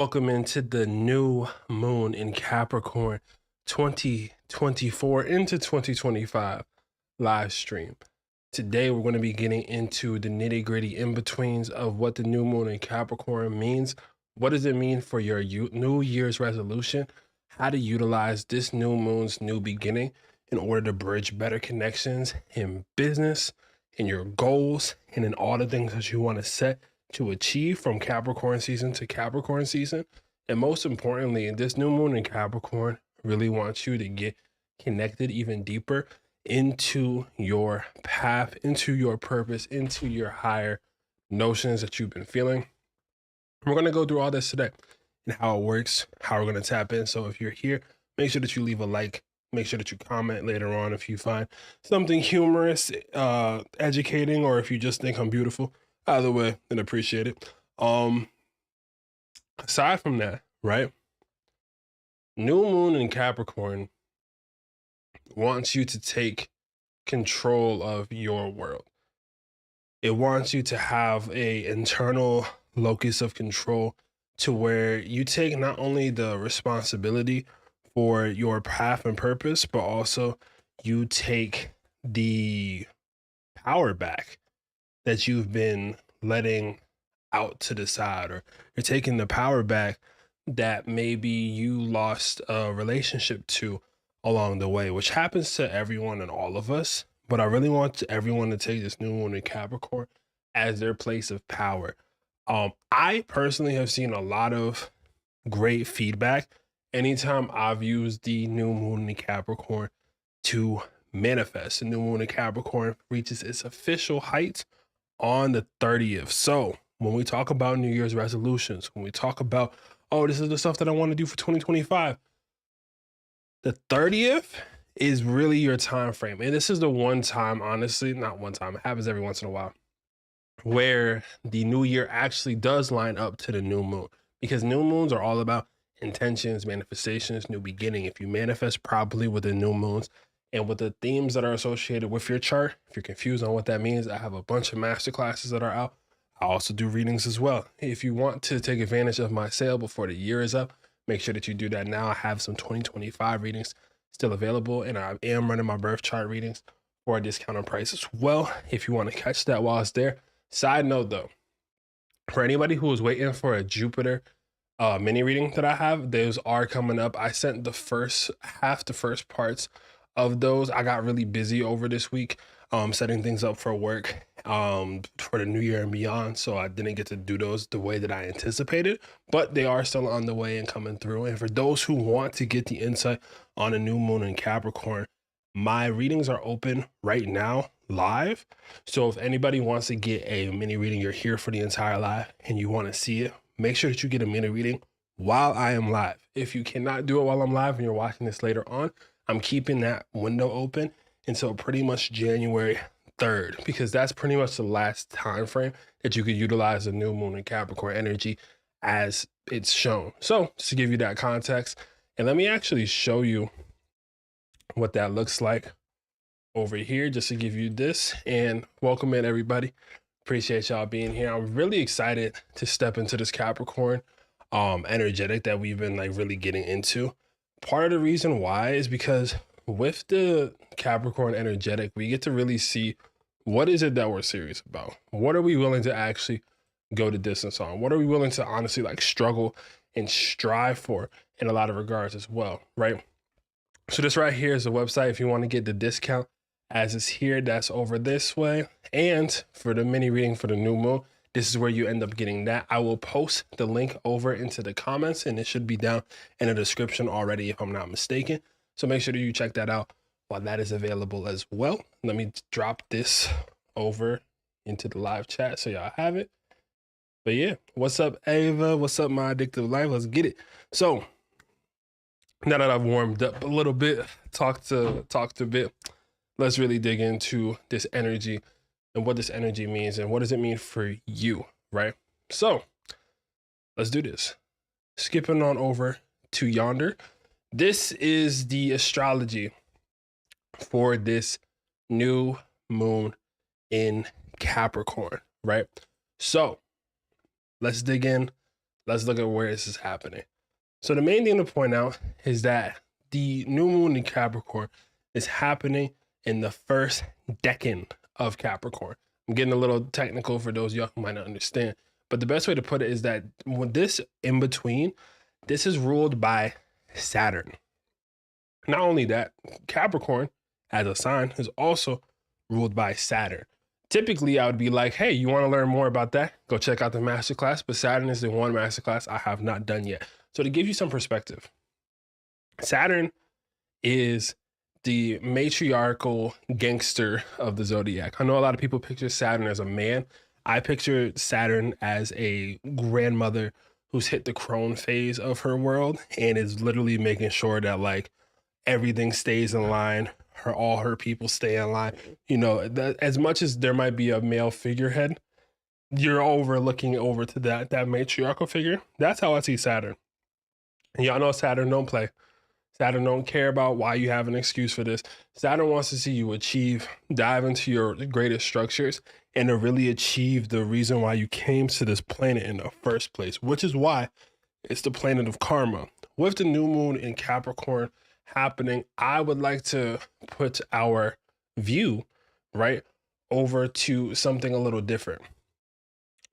Welcome into the new moon in Capricorn 2024 into 2025 live stream. Today, we're going to be getting into the nitty gritty in betweens of what the new moon in Capricorn means. What does it mean for your New Year's resolution? How to utilize this new moon's new beginning in order to bridge better connections in business, in your goals, and in all the things that you want to set to achieve from Capricorn season to Capricorn season. And most importantly, this new moon in Capricorn really wants you to get connected even deeper into your path, into your purpose, into your higher notions that you've been feeling. We're going to go through all this today and how it works, how we're going to tap in. So if you're here, make sure that you leave a like. Make sure that you comment later on if you find something humorous, educating, or if you just think I'm beautiful. Either way, then appreciate it. Aside from that, right? New moon in Capricorn wants you to take control of your world. It wants you to have a internal locus of control to where you take not only the responsibility for your path and purpose, but also you take the power back that you've been letting out to the side, or you're taking the power back that maybe you lost a relationship to along the way, which happens to everyone and all of us. But I really want everyone to take this new moon in Capricorn as their place of power. I personally have seen a lot of great feedback anytime I've used the new moon in Capricorn to manifest. The new moon in Capricorn reaches its official height on the 30th. So when we talk about New Year's resolutions, when we talk about, oh, this is the stuff that I want to do for 2025, the 30th is really your time frame. And this is the one time, honestly, not one time, it happens every once in a while, where the new year actually does line up to the new moon, because new moons are all about intentions, manifestations, new beginning. If you manifest properly with the new moons and with the themes that are associated with your chart, if you're confused on what that means, I have a bunch of masterclasses that are out. I also do readings as well. If you want to take advantage of my sale before the year is up, make sure that you do that now. I have some 2025 readings still available, and I am running my birth chart readings for a discounted price as well, if you want to catch that while it's there. Side note though, for anybody who is waiting for a Jupiter mini reading that I have, those are coming up. I sent the first parts of those. I got really busy over this week, setting things up for work, for the new year and beyond. So I didn't get to do those the way that I anticipated, but they are still on the way and coming through. And for those who want to get the insight on a new moon in Capricorn, my readings are open right now live. So if anybody wants to get a mini reading, you're here for the entire live and you want to see it, make sure that you get a mini reading while I am live. If you cannot do it while I'm live and you're watching this later on, I'm keeping that window open until pretty much January 3rd, because that's pretty much the last time frame that you could utilize the new moon in Capricorn energy as it's shown. So just to give you that context, and let me actually show you what that looks like over here, just to give you this. And welcome in, everybody. Appreciate y'all being here. I'm really excited to step into this Capricorn energetic that we've been like really getting into. Part of the reason why is because with the Capricorn energetic, we get to really see what is it that we're serious about. What are we willing to actually go the distance on? What are we willing to honestly like struggle and strive for in a lot of regards as well, right? So this right here is the website if you want to get the discount as it's here. That's over this way. And for the mini reading for the new moon, this is where you end up getting that. I will post the link over into the comments, and it should be down in the description already if I'm not mistaken. So make sure that you check that out while that is available as well. Let me drop this over into the live chat so y'all have it. But yeah, what's up, Ava? What's up, my addictive life? Let's get it. So now that I've warmed up a little bit, talked a bit, let's really dig into this energy and what this energy means and what does it mean for you, right? So let's do this. Skipping on over to yonder. This is the astrology for this new moon in Capricorn, right? So let's dig in. let's look at where this is happening. So the main thing to point out is that the new moon in Capricorn is happening in the first decan of Capricorn. I'm getting a little technical for those y'all who might not understand, but the best way to put it is that when this in between, this is ruled by Saturn. Not only that, Capricorn as a sign is also ruled by Saturn. Typically, I would be like, hey, you want to learn more about that? Go check out the masterclass. But Saturn is the one masterclass I have not done yet. So to give you some perspective, Saturn is the matriarchal gangster of the zodiac. I know a lot of people picture Saturn as a man. I picture Saturn as a grandmother who's hit the crone phase of her world and is literally making sure that like everything stays in line. All her people stay in line. You know, that as much as there might be a male figurehead, you're overlooking over to that matriarchal figure. That's how I see Saturn. And y'all know Saturn don't play. Saturn don't care about why you have an excuse for this. Saturn wants to see you achieve, dive into your greatest structures, and to really achieve the reason why you came to this planet in the first place, which is why it's the planet of karma. With the new moon in Capricorn happening, I would like to put our view right over to something a little different.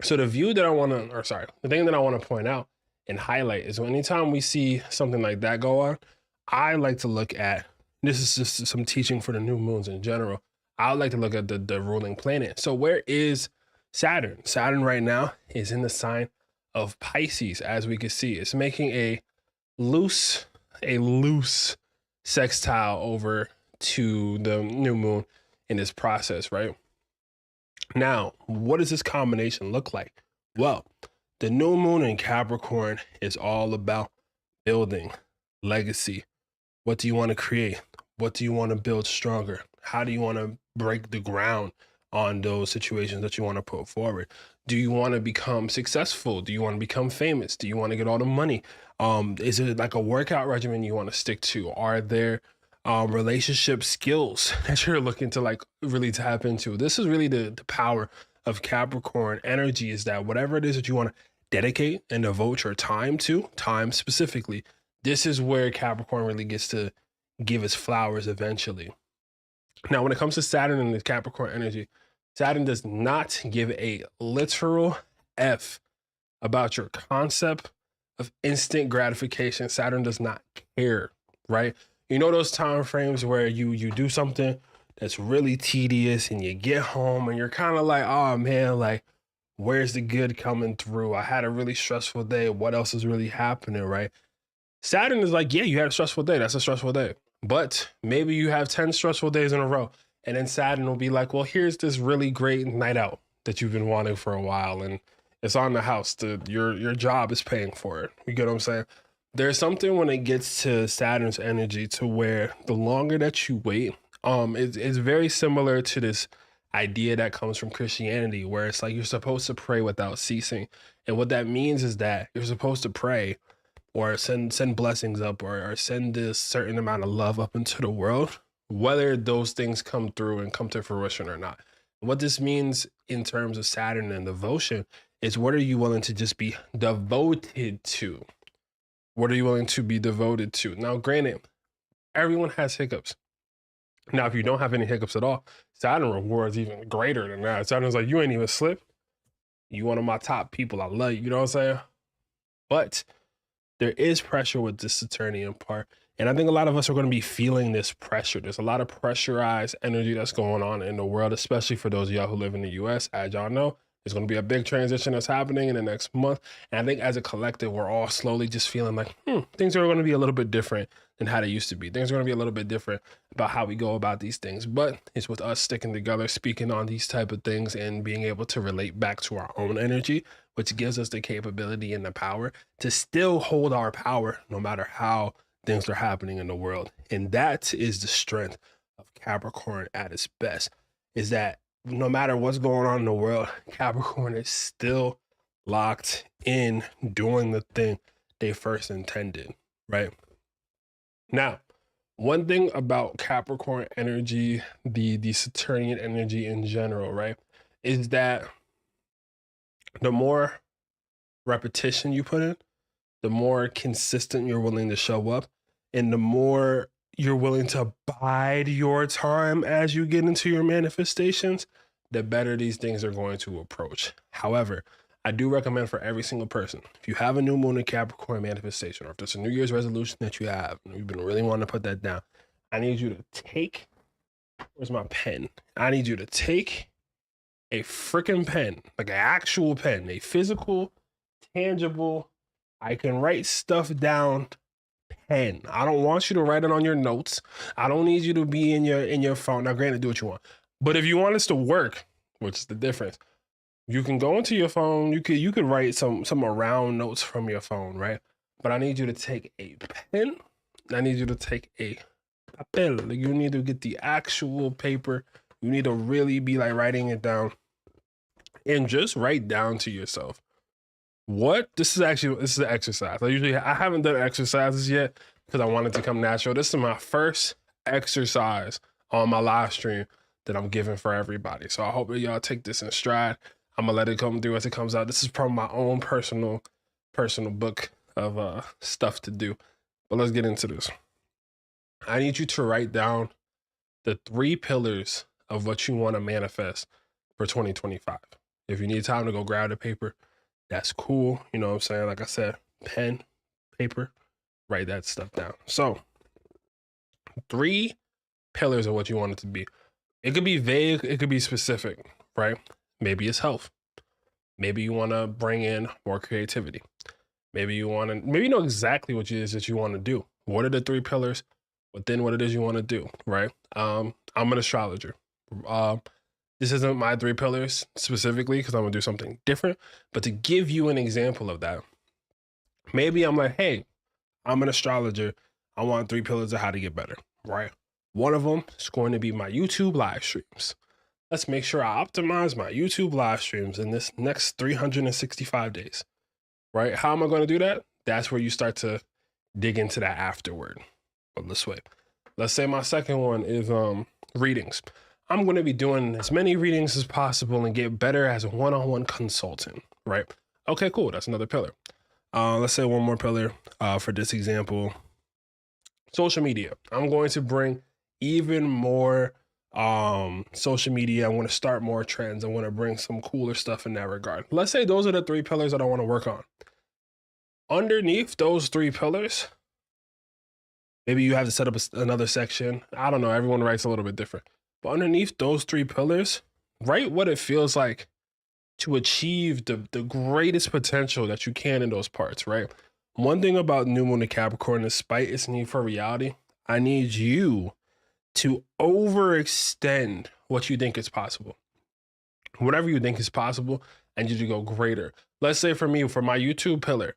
So the view that I want to, or sorry, the thing that I want to point out and highlight is anytime we see something like that go on, I like to look at, this is just some teaching for the new moons in general. I would like to look at the ruling planet. So where is Saturn? Saturn right now is in the sign of Pisces, as we can see. It's making a loose sextile over to the new moon in this process, right? Now, what does this combination look like? Well, the new moon in Capricorn is all about building legacy. What do you want to create? What do you want to build stronger? How do you want to break the ground on those situations that you want to put forward? Do you want to become successful? Do you want to become famous? Do you want to get all the money? Is it like a workout regimen you want to stick to? Are there relationship skills that you're looking to like really tap into? This is really the power of Capricorn energy, is that whatever it is that you want to dedicate and devote your time to, time specifically, this is where Capricorn really gets to give its flowers eventually. Now, when it comes to Saturn and the Capricorn energy, Saturn does not give a literal F about your concept of instant gratification. Saturn does not care, right? You know those time frames where you do something that's really tedious and you get home and you're kind of like, oh man, like, where's the good coming through? I had a really stressful day. What else is really happening, right? Saturn is like, yeah, you had a stressful day. That's a stressful day. But maybe you have 10 stressful days in a row. And then Saturn will be like, well, here's this really great night out that you've been wanting for a while. And it's on the house. Your job is paying for it. You get what I'm saying? There's something when it gets to Saturn's energy to where the longer that you wait, it's very similar to this idea that comes from Christianity, where it's like you're supposed to pray without ceasing. And what that means is that you're supposed to pray or send blessings up or send this certain amount of love up into the world, whether those things come through and come to fruition or not. What this means in terms of Saturn and devotion is, what are you willing to just be devoted to? What are you willing to be devoted to? Now, granted, everyone has hiccups. Now, if you don't have any hiccups at all, Saturn rewards even greater than that. Saturn's like, you ain't even slip. You one of my top people. I love you. You know what I'm saying? But there is pressure with this Saturnian part. And I think a lot of us are going to be feeling this pressure. There's a lot of pressurized energy that's going on in the world, especially for those of y'all who live in the US. As y'all know, there's going to be a big transition that's happening in the next month. And I think as a collective, we're all slowly just feeling like, things are going to be a little bit different than how they used to be. Things are going to be a little bit different about how we go about these things. But it's with us sticking together, speaking on these type of things and being able to relate back to our own energy, which gives us the capability and the power to still hold our power no matter how things are happening in the world. And that is the strength of Capricorn at its best, is that no matter what's going on in the world, Capricorn is still locked in doing the thing they first intended, right? Now, one thing about Capricorn energy, the Saturnian energy in general, right, is that the more repetition you put in, the more consistent you're willing to show up, and the more you're willing to bide your time as you get into your manifestations, the better these things are going to approach. However, I do recommend for every single person, if you have a new moon in Capricorn manifestation, or if there's a New Year's resolution that you have, and you've been really wanting to put that down, I need you to take, where's my pen? I need you to take a freaking pen, like an actual pen, a physical, tangible, I can write stuff down pen. I don't want you to write it on your notes. I don't need you to be in your phone. Now, granted, do what you want. But if you want this to work, which is the difference, you can go into your phone. You could write some around notes from your phone, right? But I need you to take a pen. I need you to take a papel. Like, you need to get the actual paper. You need to really be like writing it down, and just write down to yourself. This is an exercise. I haven't done exercises yet because I wanted to come natural. This is my first exercise on my live stream that I'm giving for everybody. So I hope that y'all take this in stride. I'm gonna let it come through as it comes out. This is probably my own personal book of stuff to do. But let's get into this. I need you to write down the 3 pillars of what you want to manifest for 2025. If you need time to go grab the paper, that's cool. You know what I'm saying? Like I said, pen, paper, write that stuff down. So 3 pillars of what you want it to be. It could be vague. It could be specific, right? Maybe it's health. Maybe you want to bring in more creativity. Maybe you know exactly what it is that you want to do. What are the 3 pillars within what it is you want to do, right? I'm an astrologer. This isn't my 3 pillars specifically because I'm gonna do something different, but to give you an example of that, maybe I'm like, hey, I'm an astrologer. I want 3 pillars of how to get better, right? One of them is going to be my YouTube live streams. Let's make sure I optimize my YouTube live streams in this next 365 days, right? How am I going to do that? That's where you start to dig into that afterward. But let's wait. Let's say my second one is readings. I'm going to be doing as many readings as possible and get better as a one-on-one consultant, right? Okay, cool. That's another pillar. Let's say one more pillar for this example. Social media. I'm going to bring even more social media. I want to start more trends. I want to bring some cooler stuff in that regard. Let's say those are the 3 pillars that I want to work on. Underneath those 3 pillars, maybe you have to set up another section. I don't know. Everyone writes a little bit different. But underneath those 3 pillars, write what it feels like to achieve the greatest potential that you can in those parts, right? One thing about new moon in Capricorn, despite its need for reality, I need you to overextend what you think is possible. Whatever you think is possible, I need you to go greater. Let's say for me, for my YouTube pillar,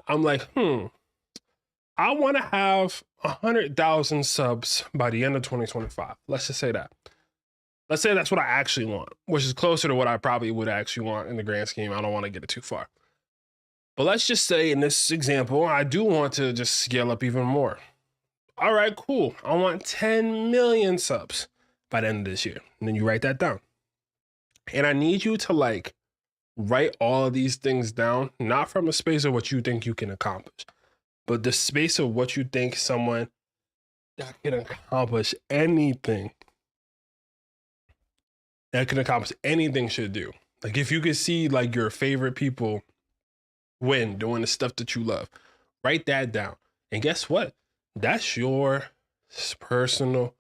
I'm like, I want to have 100,000 subs by the end of 2025. Let's just say that. Let's say that's what I actually want, which is closer to what I probably would actually want in the grand scheme. I don't want to get it too far. But let's just say in this example, I do want to just scale up even more. All right, cool. I want 10 million subs by the end of this year. And then you write that down. And I need you to write all of these things down, not from a space of what you think you can accomplish, but the space of what you think someone that can accomplish anything should do. Like, if you could see your favorite people win doing the stuff that you love, write that down. And guess what? That's your personal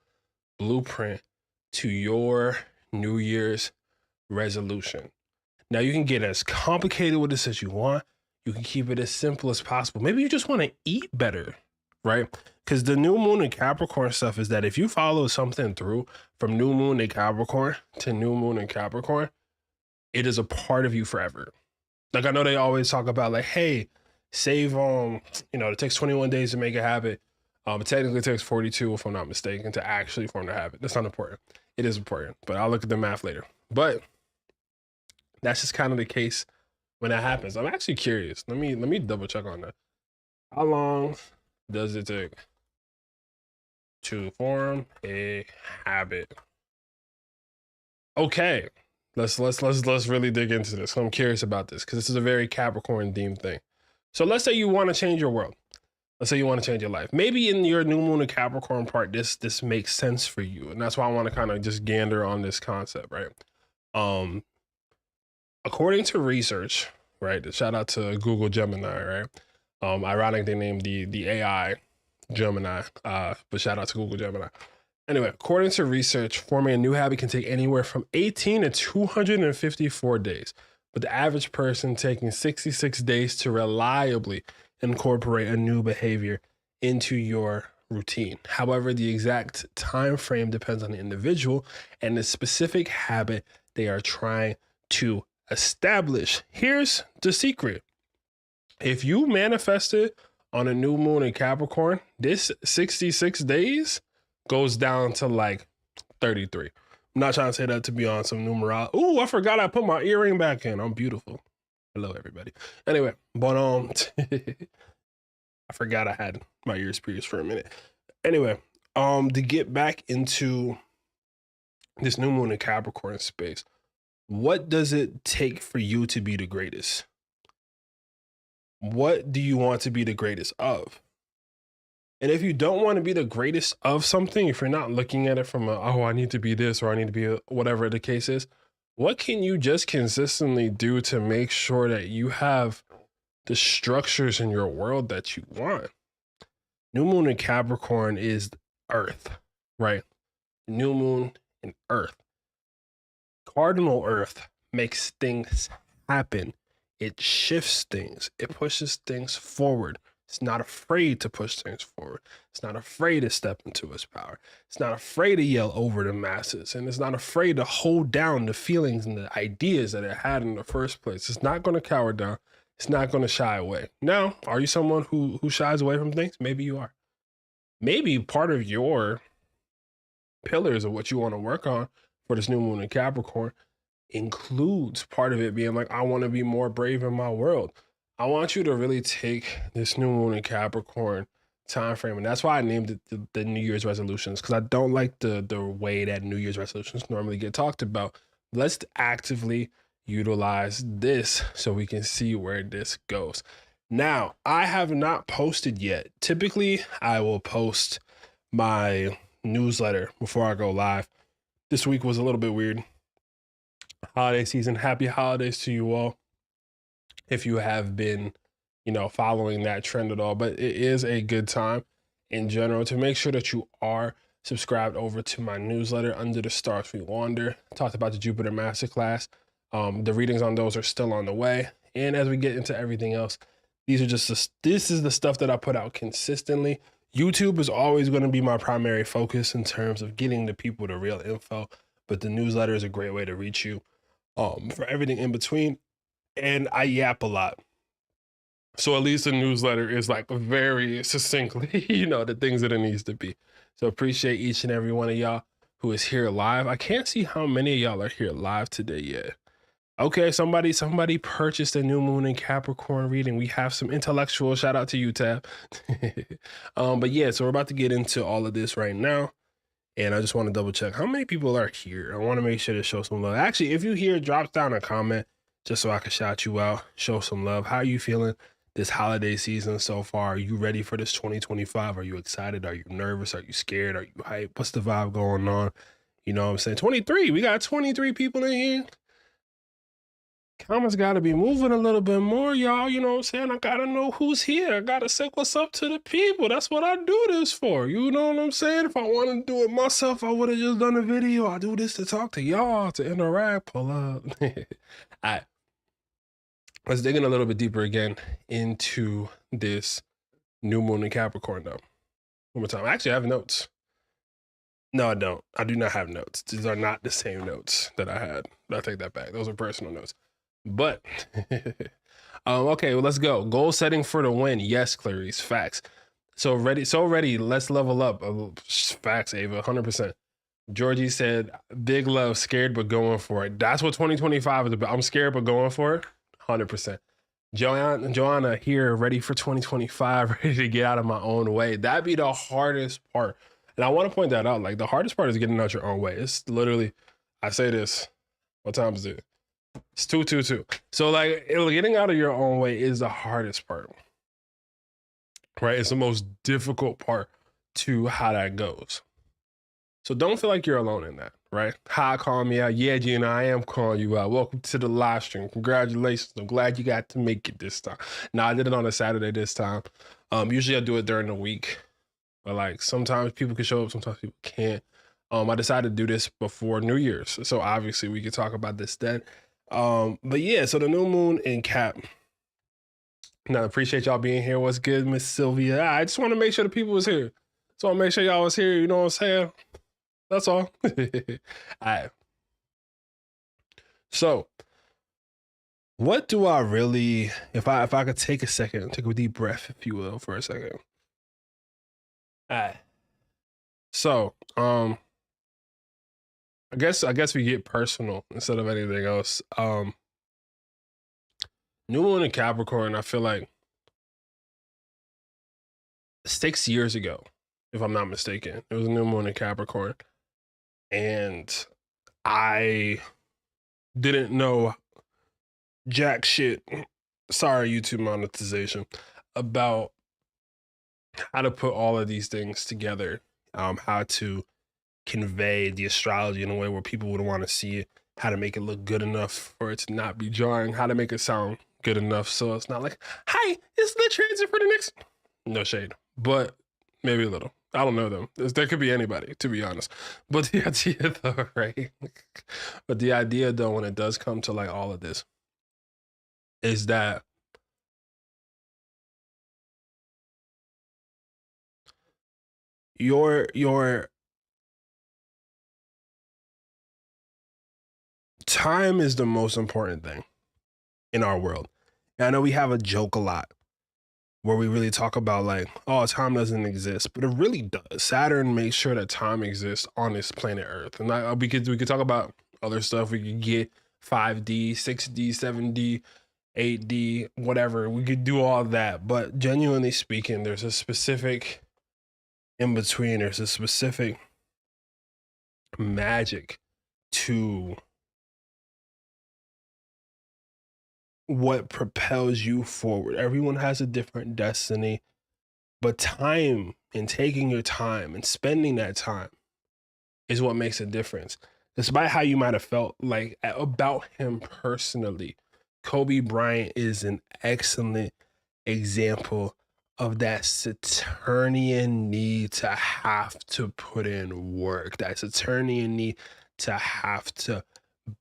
blueprint to your New Year's resolution. Now, you can get as complicated with this as you want. You can keep it as simple as possible. Maybe you just want to eat better, right? Because the new moon and Capricorn stuff is that if you follow something through from new moon in Capricorn to new moon in Capricorn, it is a part of you forever. Like, I know they always talk about hey, save, it takes 21 days to make a habit. It technically takes 42, if I'm not mistaken, to actually form the habit. That's not important. It is important, but I'll look at the math later. But that's just kind of the case when that happens. I'm actually curious. Let me double check on that. How long does it take to form a habit? Okay, Let's really dig into this. I'm curious about this because this is a very Capricorn themed thing. So let's say you want to change your world. Let's say you want to change your life. Maybe in your new moon and Capricorn part, this makes sense for you, and that's why I want to kind of just gander on this concept, right? According to research, right? Shout out to Google Gemini, right? Ironic they named the AI Gemini, but shout out to Google Gemini. Anyway, according to research, forming a new habit can take anywhere from 18 to 254 days, but the average person taking 66 days to reliably incorporate a new behavior into your routine. However, the exact time frame depends on the individual and the specific habit they are trying to establish. Here's the secret. If you manifested on a new moon in Capricorn, this 66 days goes down to like 33. I'm not trying to say that to be on some numerology. Oh, I forgot I put my earring back in. I'm beautiful. Hello, everybody. Anyway, but I forgot I had my ears pierced for a minute. Anyway, to get back into this new moon in Capricorn space, what does it take for you to be the greatest? What do you want to be the greatest of? And if you don't want to be the greatest of something, if you're not looking at it from oh, I need to be this or I need to be whatever the case is, what can you just consistently do to make sure that you have the structures in your world that you want? New moon in Capricorn is Earth, right? New moon in Earth. Cardinal Earth makes things happen. It shifts things. It pushes things forward. It's not afraid to push things forward. It's not afraid to step into its power. It's not afraid to yell over the masses. And it's not afraid to hold down the feelings and the ideas that it had in the first place. It's not going to cower down. It's not going to shy away. Now, are you someone who shies away from things? Maybe you are. Maybe part of your pillars of what you want to work on for this new moon in Capricorn includes part of it being like, I want to be more brave in my world. I want you to really take this new moon in Capricorn time frame, and that's why I named it the New Year's resolutions, because I don't like the way that New Year's resolutions normally get talked about. Let's actively utilize this so we can see where this goes. Now, I have not posted yet. Typically, I will post my newsletter before I go live. This week was a little bit weird. Holiday season. Happy holidays to you all, if you have been, following that trend at all. But it is a good time in general to make sure that you are subscribed over to my newsletter, Under the Stars We Wander. Talked about the Jupiter Masterclass. The readings on those are still on the way. And as we get into everything else, this is the stuff that I put out consistently. YouTube is always going to be my primary focus in terms of getting the people the real info, but the newsletter is a great way to reach you for everything in between. And I yap a lot. So at least the newsletter is like very succinctly, the things that it needs to be. So appreciate each and every one of y'all who is here live. I can't see how many of y'all are here live today yet. Okay, somebody purchased a new moon in Capricorn reading. We have some intellectual, shout out to you, Tab. But yeah, so we're about to get into all of this right now. And I just want to double check how many people are here. I want to make sure to show some love. Actually, if you're here, drop down a comment just so I can shout you out, show some love. How are you feeling this holiday season so far? Are you ready for this 2025? Are you excited? Are you nervous? Are you scared? Are you hyped? What's the vibe going on? You know what I'm saying? 23, we got 23 people in here. Comments got to be moving a little bit more, y'all. You know what I'm saying? I got to know who's here. I got to say what's up to the people. That's what I do this for. You know what I'm saying? If I wanted to do it myself, I would have just done a video. I do this to talk to y'all, to interact, pull up. All right. Let's dig in a little bit deeper again into this new moon in Capricorn, though. One more time. Actually, I have notes. No, I don't. I do not have notes. These are not the same notes that I had. I take that back. Those are personal notes. But, okay, well, let's go. Goal setting for the win. Yes, Clarice, facts. So ready. Let's level up. Facts, Ava, 100%. Georgie said, big love, scared but going for it. That's what 2025 is about. I'm scared but going for it, 100%. Joanna here, ready for 2025, ready to get out of my own way. That'd be the hardest part. And I want to point that out. Like, the hardest part is getting out your own way. It's literally, I say this What time is it? It's 2:22. So like getting out of your own way is the hardest part, right? It's the most difficult part to how that goes. So don't feel like you're alone in that, right? Hi, calling me out. Yeah, Gina, I am calling you out. Welcome to the live stream. Congratulations. I'm glad you got to make it this time. Now I did it on a Saturday this time. Usually I do it during the week, but like sometimes people can show up, sometimes people can't. I decided to do this before New Year's, so obviously we could talk about this then. But yeah, so the new moon in Cap. Now, appreciate y'all being here. What's good, Miss Sylvia? I just want to make sure the people was here. So I want to make sure y'all was here. You know what I'm saying? That's all. All right. So, what do I really? If I could take a second, take a deep breath, if you will, for a second. All right. So, I guess we get personal instead of anything else. New moon in Capricorn, I feel like 6 years ago, if I'm not mistaken, it was a new moon in Capricorn, and I didn't know jack shit. Sorry, YouTube monetization, about how to put all of these things together, how to convey the astrology in a way where people would want to see it, how to make it look good enough for it to not be jarring, how to make it sound good enough so it's not like, hi, it's the transit for the next. No shade, but maybe a little. I don't know them. There could be anybody, to be honest. But the idea though, right? But the idea though, when it does come to like all of this, is that your time is the most important thing in our world. And I know we have a joke a lot where we really talk about like, oh, time doesn't exist, but it really does. Saturn makes sure that time exists on this planet Earth. And we could talk about other stuff. We could get 5D, 6D, 7D, 8D, whatever. We could do all that. But genuinely speaking, there's a specific in between. There's a specific magic to what propels you forward. Everyone has a different destiny, but time and taking your time and spending that time is what makes a difference. Despite how you might have felt like about him personally, Kobe Bryant is an excellent example of that Saturnian need to have to put in work, that Saturnian need to have to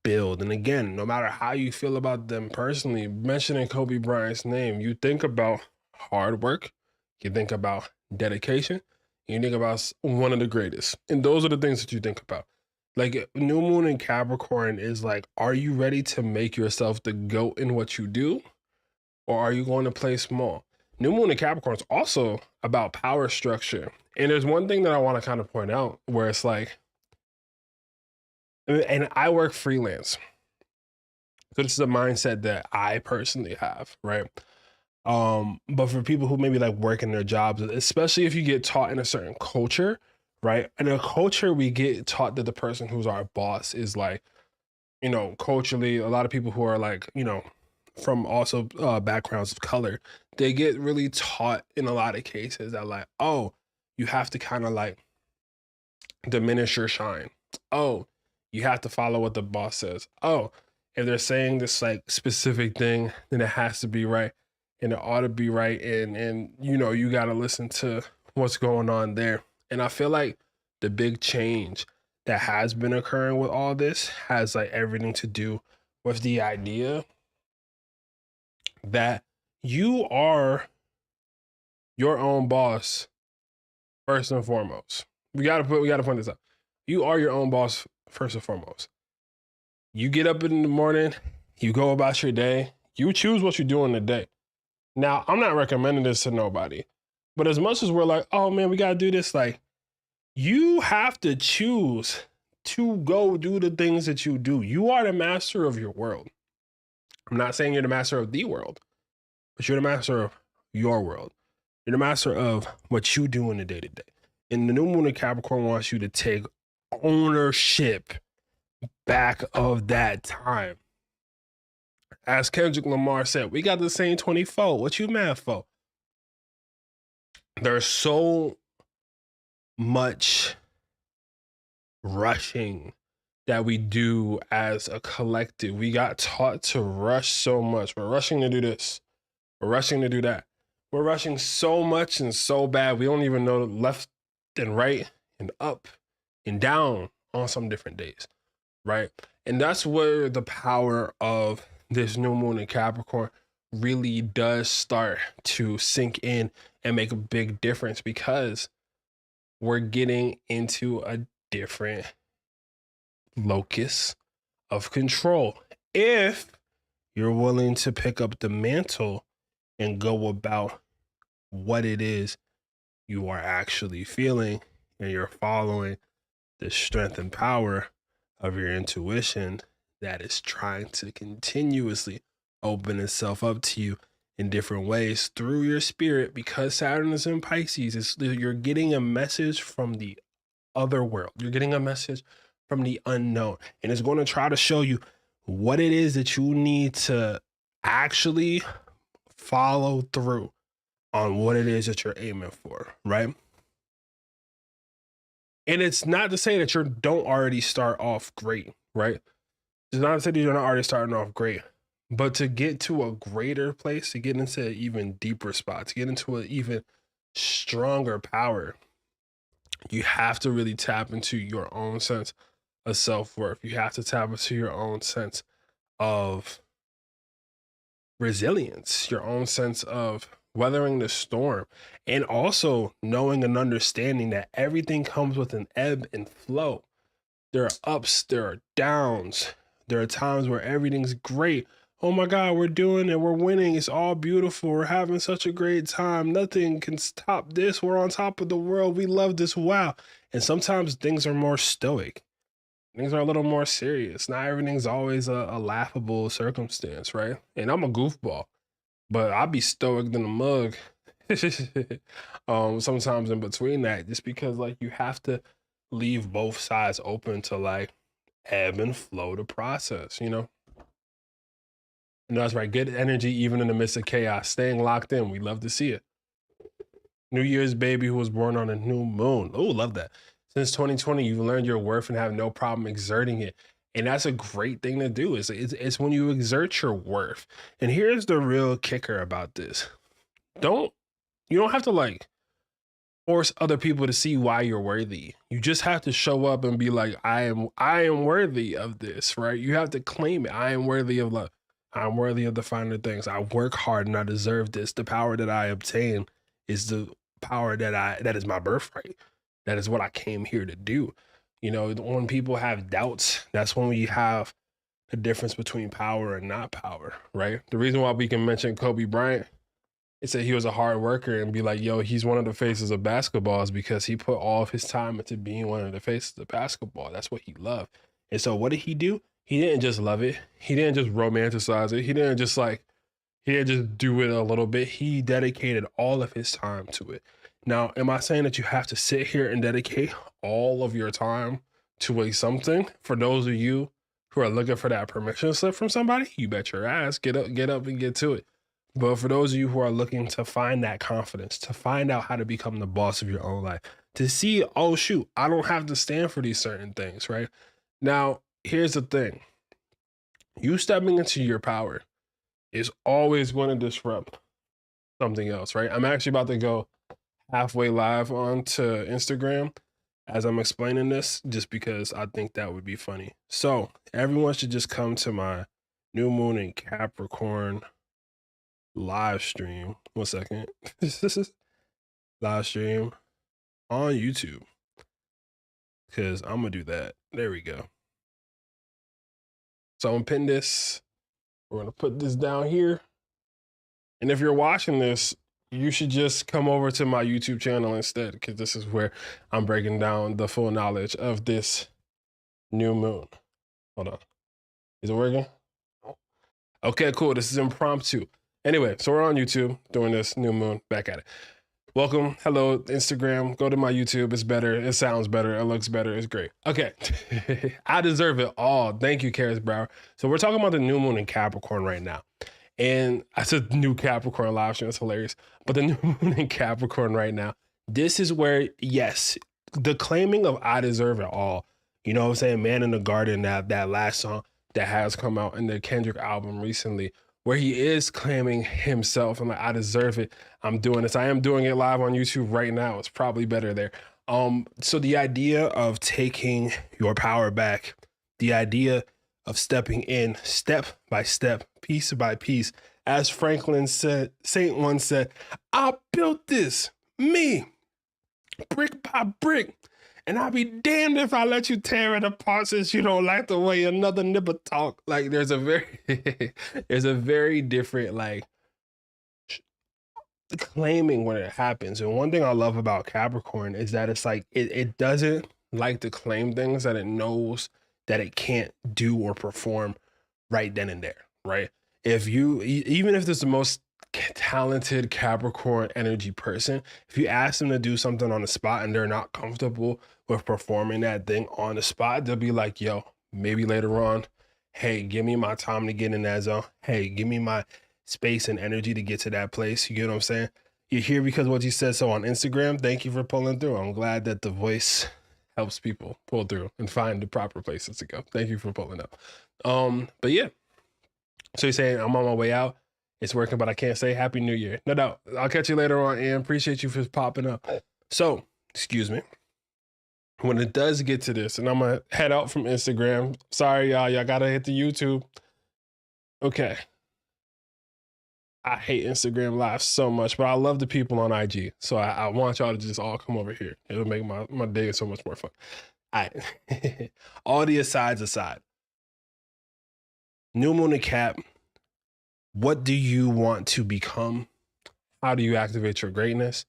build. And again, no matter how you feel about them personally, mentioning Kobe Bryant's name, you think about hard work, you think about dedication, you think about one of the greatest. And those are the things that you think about. Like new moon in Capricorn is like, are you ready to make yourself the GOAT in what you do? Or are you going to play small? New moon in Capricorn is also about power structure. And there's one thing that I want to kind of point out where it's like, and I work freelance. So this is a mindset that I personally have, right? But for people who maybe like work in their jobs, especially if you get taught in a certain culture, right? In a culture, we get taught that the person who's our boss is like, you know, culturally, a lot of people who are like, you know, from also backgrounds of color, they get really taught in a lot of cases that like, oh, you have to kind of like diminish your shine. Oh, you have to follow what the boss says. Oh, if they're saying this like specific thing, then it has to be right and it ought to be right. And you know, you got to listen to what's going on there. And I feel like the big change that has been occurring with all this has like everything to do with the idea that you are your own boss first and foremost. We gotta point this out. You are your own boss first and foremost. You get up in the morning, you go about your day, you choose what you do in the day. Now, I'm not recommending this to nobody, but as much as we're like, oh man, we gotta do this, like you have to choose to go do the things that you do. You are the master of your world. I'm not saying you're the master of the world, but you're the master of your world. You're the master of what you do in the day to day. And the new moon in Capricorn wants you to take ownership back of that time. As Kendrick Lamar said, we got the same 24. What you mad for? There's so much rushing that we do as a collective. We got taught to rush so much. We're rushing to do this. We're rushing to do that. We're rushing so much and so bad. We don't even know left and right and up and down on some different days, right? And that's where the power of this new moon in Capricorn really does start to sink in and make a big difference, because we're getting into a different locus of control. If you're willing to pick up the mantle and go about what it is you are actually feeling, and you're following the strength and power of your intuition that is trying to continuously open itself up to you in different ways through your spirit, because Saturn is in Pisces. You're getting a message from the other world. You're getting a message from the unknown, and it's going to try to show you what it is that you need to actually follow through on what it is that you're aiming for, right? And it's not to say that you don't already start off great, right? It's not to say that you're not already starting off great, but to get to a greater place, to get into an even deeper spot, to get into an even stronger power, you have to really tap into your own sense of self-worth. You have to tap into your own sense of resilience, your own sense of weathering the storm, and also knowing and understanding that everything comes with an ebb and flow. There are ups, there are downs. There are times where everything's great. Oh my God, we're doing it. We're winning. It's all beautiful. We're having such a great time. Nothing can stop this. We're on top of the world. We love this. Wow. And sometimes things are more stoic. Things are a little more serious. Not everything's always a laughable circumstance, right? And I'm a goofball, but I'll be stoic than a mug. Sometimes in between that, just because like you have to leave both sides open to like ebb and flow the process, you know? And that's right. Good energy, even in the midst of chaos, staying locked in. We love to see it. New Year's baby who was born on a new moon. Oh, love that. Since 2020, you've learned your worth and have no problem exerting it. And that's a great thing to do. It's when you exert your worth. And here's the real kicker about this. You don't have to like force other people to see why you're worthy. You just have to show up and be like, I am worthy of this, right? You have to claim it. I am worthy of love. I'm worthy of the finer things. I work hard and I deserve this. The power that I obtain is the power that is my birthright. That is what I came here to do. You know, when people have doubts, that's when we have the difference between power and not power, right? The reason why we can mention Kobe Bryant, it said he was a hard worker, and be like, yo, he's one of the faces of basketball, is because he put all of his time into being one of the faces of basketball. That's what he loved. And so what did he do? He didn't just love it. He didn't just romanticize it. He didn't just do it a little bit. He dedicated all of his time to it. Now, am I saying that you have to sit here and dedicate all of your time to a something? For those of you who are looking for that permission slip from somebody, you bet your ass, get up and get to it. But for those of you who are looking to find that confidence, to find out how to become the boss of your own life, to see, oh shoot, I don't have to stand for these certain things, right? Now, here's the thing. You stepping into your power is always going to disrupt something else, right? I'm actually about to go halfway live onto Instagram as I'm explaining this, just because I think that would be funny. So everyone should just come to my new moon in Capricorn live stream. 1 second. Live stream on YouTube, because I'm gonna do that. There we go. So I'm gonna pin this. We're gonna put this down here. And if you're watching this, you should just come over to my YouTube channel instead, because this is where I'm breaking down the full knowledge of this new moon. Hold on. Is it working? Okay, cool. This is impromptu. Anyway, so we're on YouTube doing this new moon. Back at it. Welcome. Hello, Instagram. Go to my YouTube. It's better. It sounds better. It looks better. It's great. Okay. I deserve it all. Thank you, Karis Brower. So we're talking about the new moon in Capricorn right now. And I said new Capricorn live stream. That's hilarious. But the new moon in Capricorn right now, this is where, yes, the claiming of I deserve it all. You know what I'm saying? Man in the Garden, that last song that has come out in the Kendrick album recently, where he is claiming himself and like, I deserve it. I'm doing this. I am doing it live on YouTube right now. It's probably better there. So the idea of taking your power back, the idea of stepping in step by step, piece by piece, as Franklin said, Saint once said, I built this, me, brick by brick. And I'll be damned if I let you tear it apart since you don't like the way another nipper talk. Like there's a very different like claiming when it happens. And one thing I love about Capricorn is that it's like it doesn't like to claim things that it knows that it can't do or perform right then and there, right? If you, even if there's the most talented Capricorn energy person, if you ask them to do something on the spot and they're not comfortable with performing that thing on the spot, they'll be like, yo, maybe later on, hey, give me my time to get in that zone. Hey, give me my space and energy to get to that place. You get what I'm saying? You're here because what you said so on Instagram. Thank you for pulling through. I'm glad that the voice helps people pull through and find the proper places to go. Thank you for pulling up. But yeah, so you're saying I'm on my way out. It's working, but I can't say Happy New Year. No doubt. I'll catch you later on, and appreciate you for popping up. So, excuse me. When it does get to this, and I'm going to head out from Instagram. Sorry, y'all. Y'all got to hit the YouTube. Okay. I hate Instagram Live so much, but I love the people on IG. So I want y'all to just all come over here. It'll make my day so much more fun. All right. All the asides aside. New moon and Cap. What do you want to become? How do you activate your greatness?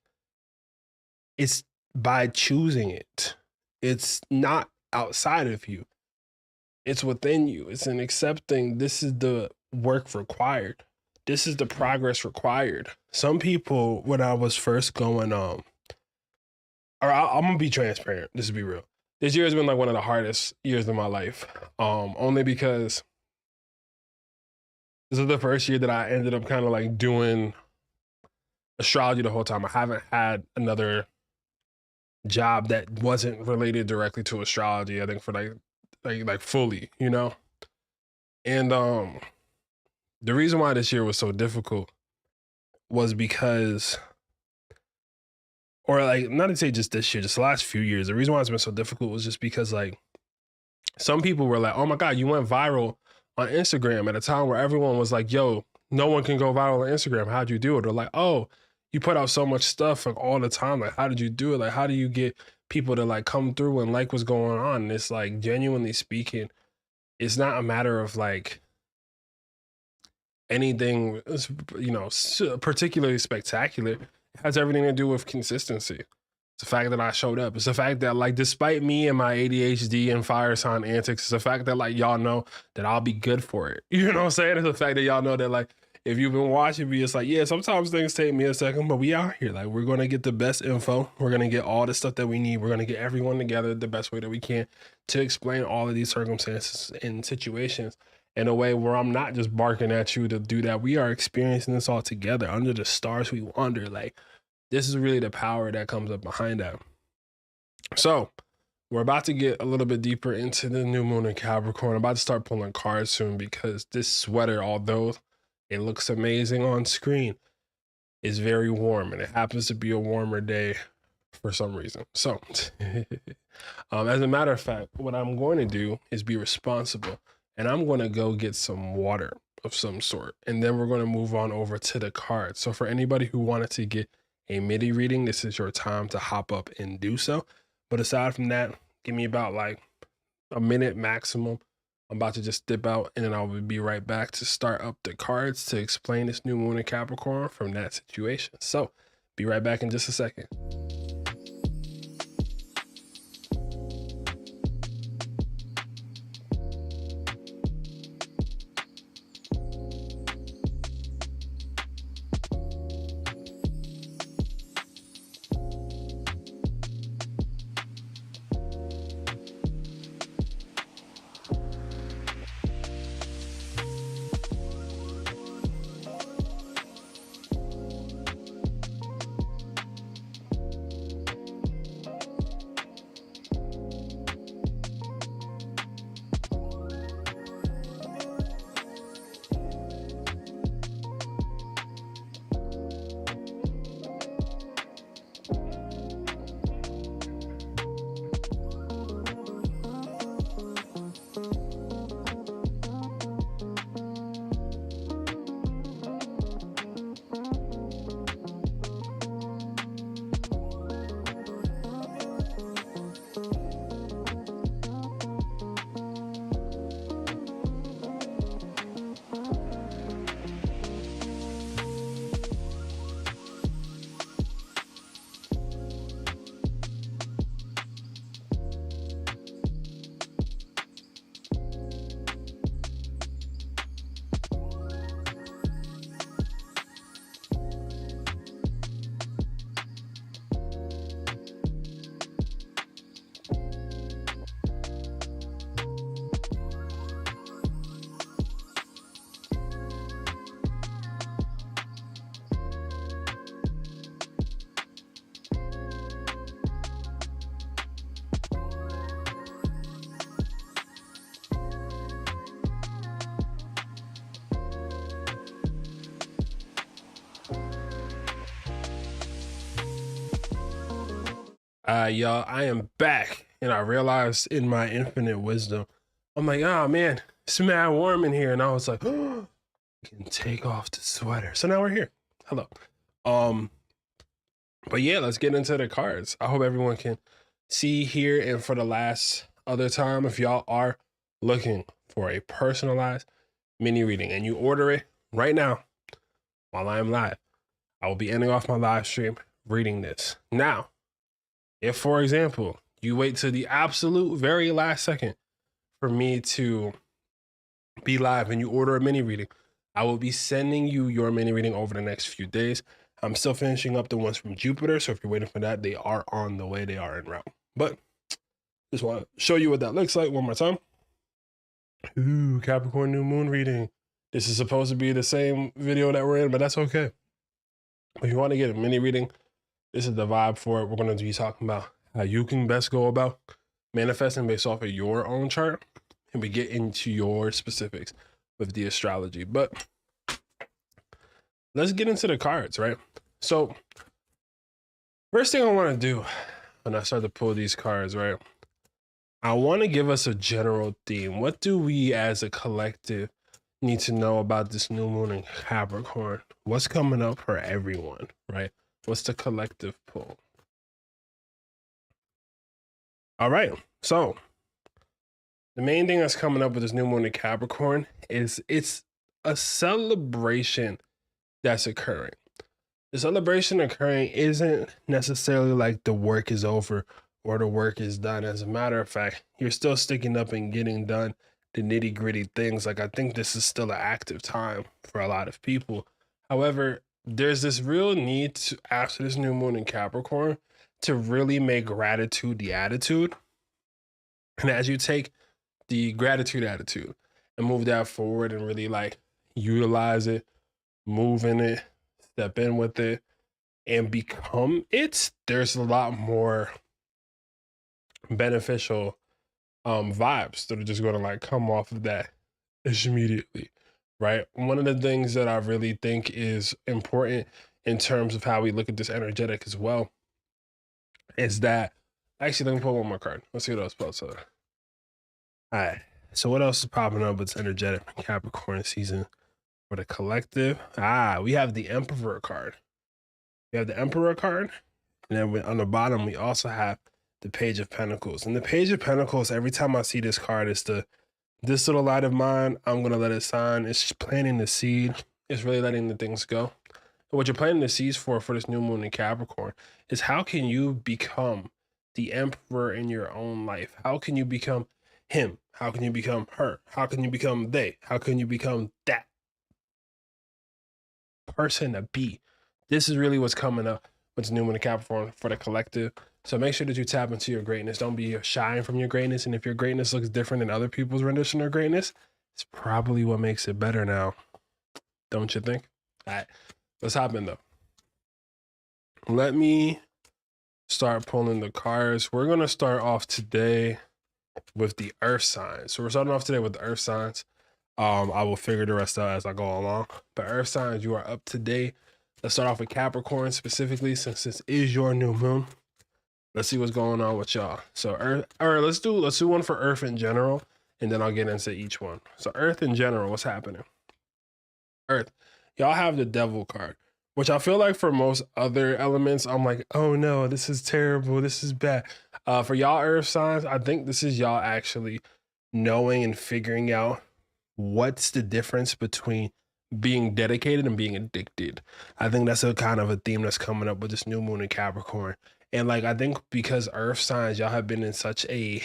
It's by choosing it. It's not outside of you. It's within you. It's in accepting this is the work required. This is the progress required. Some people, when I was first going I'm going to be transparent. This will be real. This year has been like one of the hardest years of my life. Only because this is the first year that I ended up kind of like doing astrology the whole time. I haven't had another job that wasn't related directly to astrology, I think, for like fully, you know? And the reason why this year was so difficult was because, or like, not to say just this year, just the last few years, the reason why it's been so difficult was just because like some people were like, oh my God, you went viral on Instagram at a time where everyone was like, yo, no one can go viral on Instagram. How'd you do it? Or like, oh, you put out so much stuff like all the time. Like, how did you do it? Like, how do you get people to like come through and like what's going on? And it's like, genuinely speaking, it's not a matter of like anything, you know, particularly spectacular. It has everything to do with consistency. It's the fact that I showed up. It's the fact that like, despite me and my ADHD and fire sign antics, it's the fact that like, y'all know that I'll be good for it. You know what I'm saying? It's the fact that y'all know that like, if you've been watching me, it's like, yeah, sometimes things take me a second, but we out here. Like, we're going to get the best info. We're going to get all the stuff that we need. We're going to get everyone together the best way that we can to explain all of these circumstances and situations in a way where I'm not just barking at you to do that. We are experiencing this all together. Under the stars we wander. Like, this is really the power that comes up behind that. So we're about to get a little bit deeper into the new moon in Capricorn. I'm about to start pulling cards soon because this sweater, although it looks amazing on screen, is very warm, and it happens to be a warmer day for some reason. So as a matter of fact, what I'm going to do is be responsible, and I'm going to go get some water of some sort, and then we're going to move on over to the cards. So for anybody who wanted to get a MIDI reading, this is your time to hop up and do so. But aside from that, give me about like a minute maximum. I'm about to just dip out, and then I'll be right back to start up the cards to explain this new moon in Capricorn from that situation. So be right back in just a second. Y'all, I am back, and I realized in my infinite wisdom, I'm like, oh man, it's mad warm in here, and I was like, oh, I can take off the sweater. So now we're here. Hello. Um, but yeah, let's get into the cards. I hope everyone can see here, and for the last other time, if y'all are looking for a personalized mini reading and you order it right now while I am live, I will be ending off my live stream reading this. Now, if, for example, you wait to the absolute very last second for me to be live and you order a mini reading, I will be sending you your mini reading over the next few days. I'm still finishing up the ones from Jupiter, so if you're waiting for that, they are on the way, they are en route. But just want to show you what that looks like one more time. Ooh, Capricorn new moon reading. This is supposed to be the same video that we're in, but that's okay. If you want to get a mini reading, this is the vibe for it. We're going to be talking about how you can best go about manifesting based off of your own chart, and we get into your specifics with the astrology. But let's get into the cards, right? So first thing I want to do when I start to pull these cards, right, I want to give us a general theme. What do we as a collective need to know about this new moon in Capricorn? What's coming up for everyone, right? What's the collective pull? All right, so the main thing that's coming up with this new moon in Capricorn is it's a celebration that's occurring. The celebration occurring isn't necessarily like the work is over or the work is done. As a matter of fact, you're still sticking up and getting done the nitty gritty things. Like, I think this is still an active time for a lot of people. However, there's this real need to, after this new moon in Capricorn, to really make gratitude the attitude. And as you take the gratitude attitude and move that forward and really like utilize it, move in it, step in with it, and become it, there's a lot more beneficial vibes that are just going to like come off of that immediately, right? One of the things that I really think is important in terms of how we look at this energetic as well is that, actually, let me pull one more card. Let's see what else pops up. All right, so what else is popping up with energetic Capricorn season for the collective? We have the Emperor card. We have the Emperor card, and then on the bottom we also have the Page of Pentacles. And the Page of Pentacles, every time I see this card, it's this little light of mine, I'm gonna let it shine. It's planting the seed. It's really letting the things go. And what you're planting the seeds for this new moon in Capricorn is, how can you become the emperor in your own life? How can you become him? How can you become her? How can you become they? How can you become that person to be? This is really what's coming up with the new moon in Capricorn for the collective. So make sure that you tap into your greatness. Don't be shying from your greatness. And if your greatness looks different than other people's rendition of greatness, it's probably what makes it better now. Don't you think? All right, let's hop in though. Let me start pulling the cards. We're going to start off today with the earth signs. So we're starting off today with the earth signs. I will figure the rest out as I go along. But earth signs, you are up to date. Let's start off with Capricorn specifically, since this is your new moon. Let's see what's going on with y'all. So earth, all right, let's do one for earth in general, and then I'll get into each one. So earth in general, what's happening? Earth, y'all have the devil card, which I feel like for most other elements, I'm like, oh no, this is terrible, this is bad. For y'all earth signs, I think this is y'all actually knowing and figuring out what's the difference between being dedicated and being addicted. I think that's a kind of a theme that's coming up with this new moon in Capricorn. And like, I think because earth signs, y'all have been in such a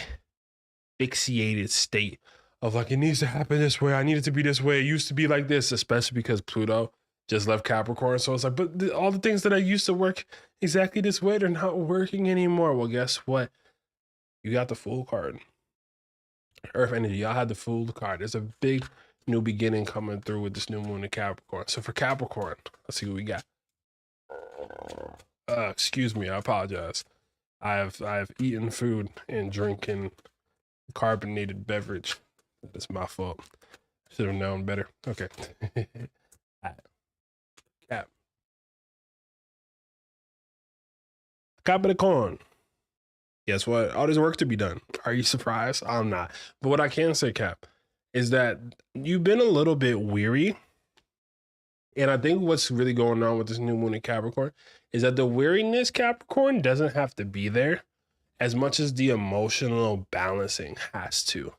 fixated state of like, it needs to happen this way, I need it to be this way, it used to be like this, especially because Pluto just left Capricorn. So it's like, but all the things that I used to work exactly this way, they're not working anymore. Well, guess what? You got the Fool card. Earth energy, y'all had the Fool card. There's a big new beginning coming through with this new moon in Capricorn. So for Capricorn, let's see what we got. Excuse me, I apologize. I've eaten food and drinking carbonated beverage. That's my fault. Should have known better. Okay. Capricorn. Guess what? All this work to be done. Are you surprised? I'm not. But what I can say, Cap, is that you've been a little bit weary. And I think what's really going on with this new moon in Capricorn is that the weariness, Capricorn, doesn't have to be there as much as the emotional balancing has to.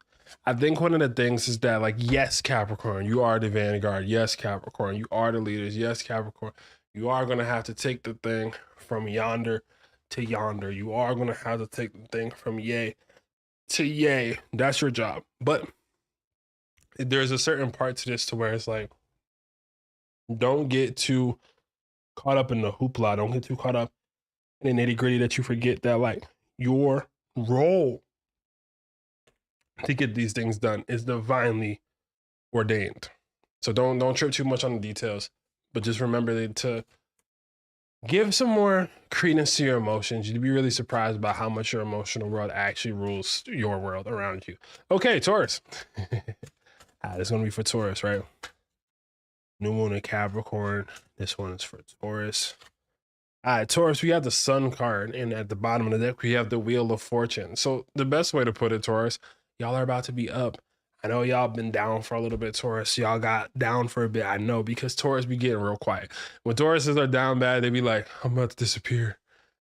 I think one of the things is that, like, yes, Capricorn, you are the vanguard. Yes, Capricorn, you are the leaders. Yes, Capricorn, you are going to have to take the thing from yonder to yonder. You are going to have to take the thing from yay to yay. That's your job. But there's a certain part to this to where it's like, don't get too caught up in the hoopla. Don't get too caught up in the nitty gritty that you forget that, like, your role to get these things done is divinely ordained. So don't trip too much on the details, but just remember to give some more credence to your emotions. You'd be really surprised by how much your emotional world actually rules your world around you. Okay, Taurus. This is going to be for Taurus, right? New moon in Capricorn. This one is for Taurus. All right, Taurus, we have the Sun card, and at the bottom of the deck, we have the Wheel of Fortune. So the best way to put it, Taurus, y'all are about to be up. I know y'all been down for a little bit, Taurus. Y'all got down for a bit. I know, because Taurus be getting real quiet. When Tauruses are down bad, they be like, I'm about to disappear.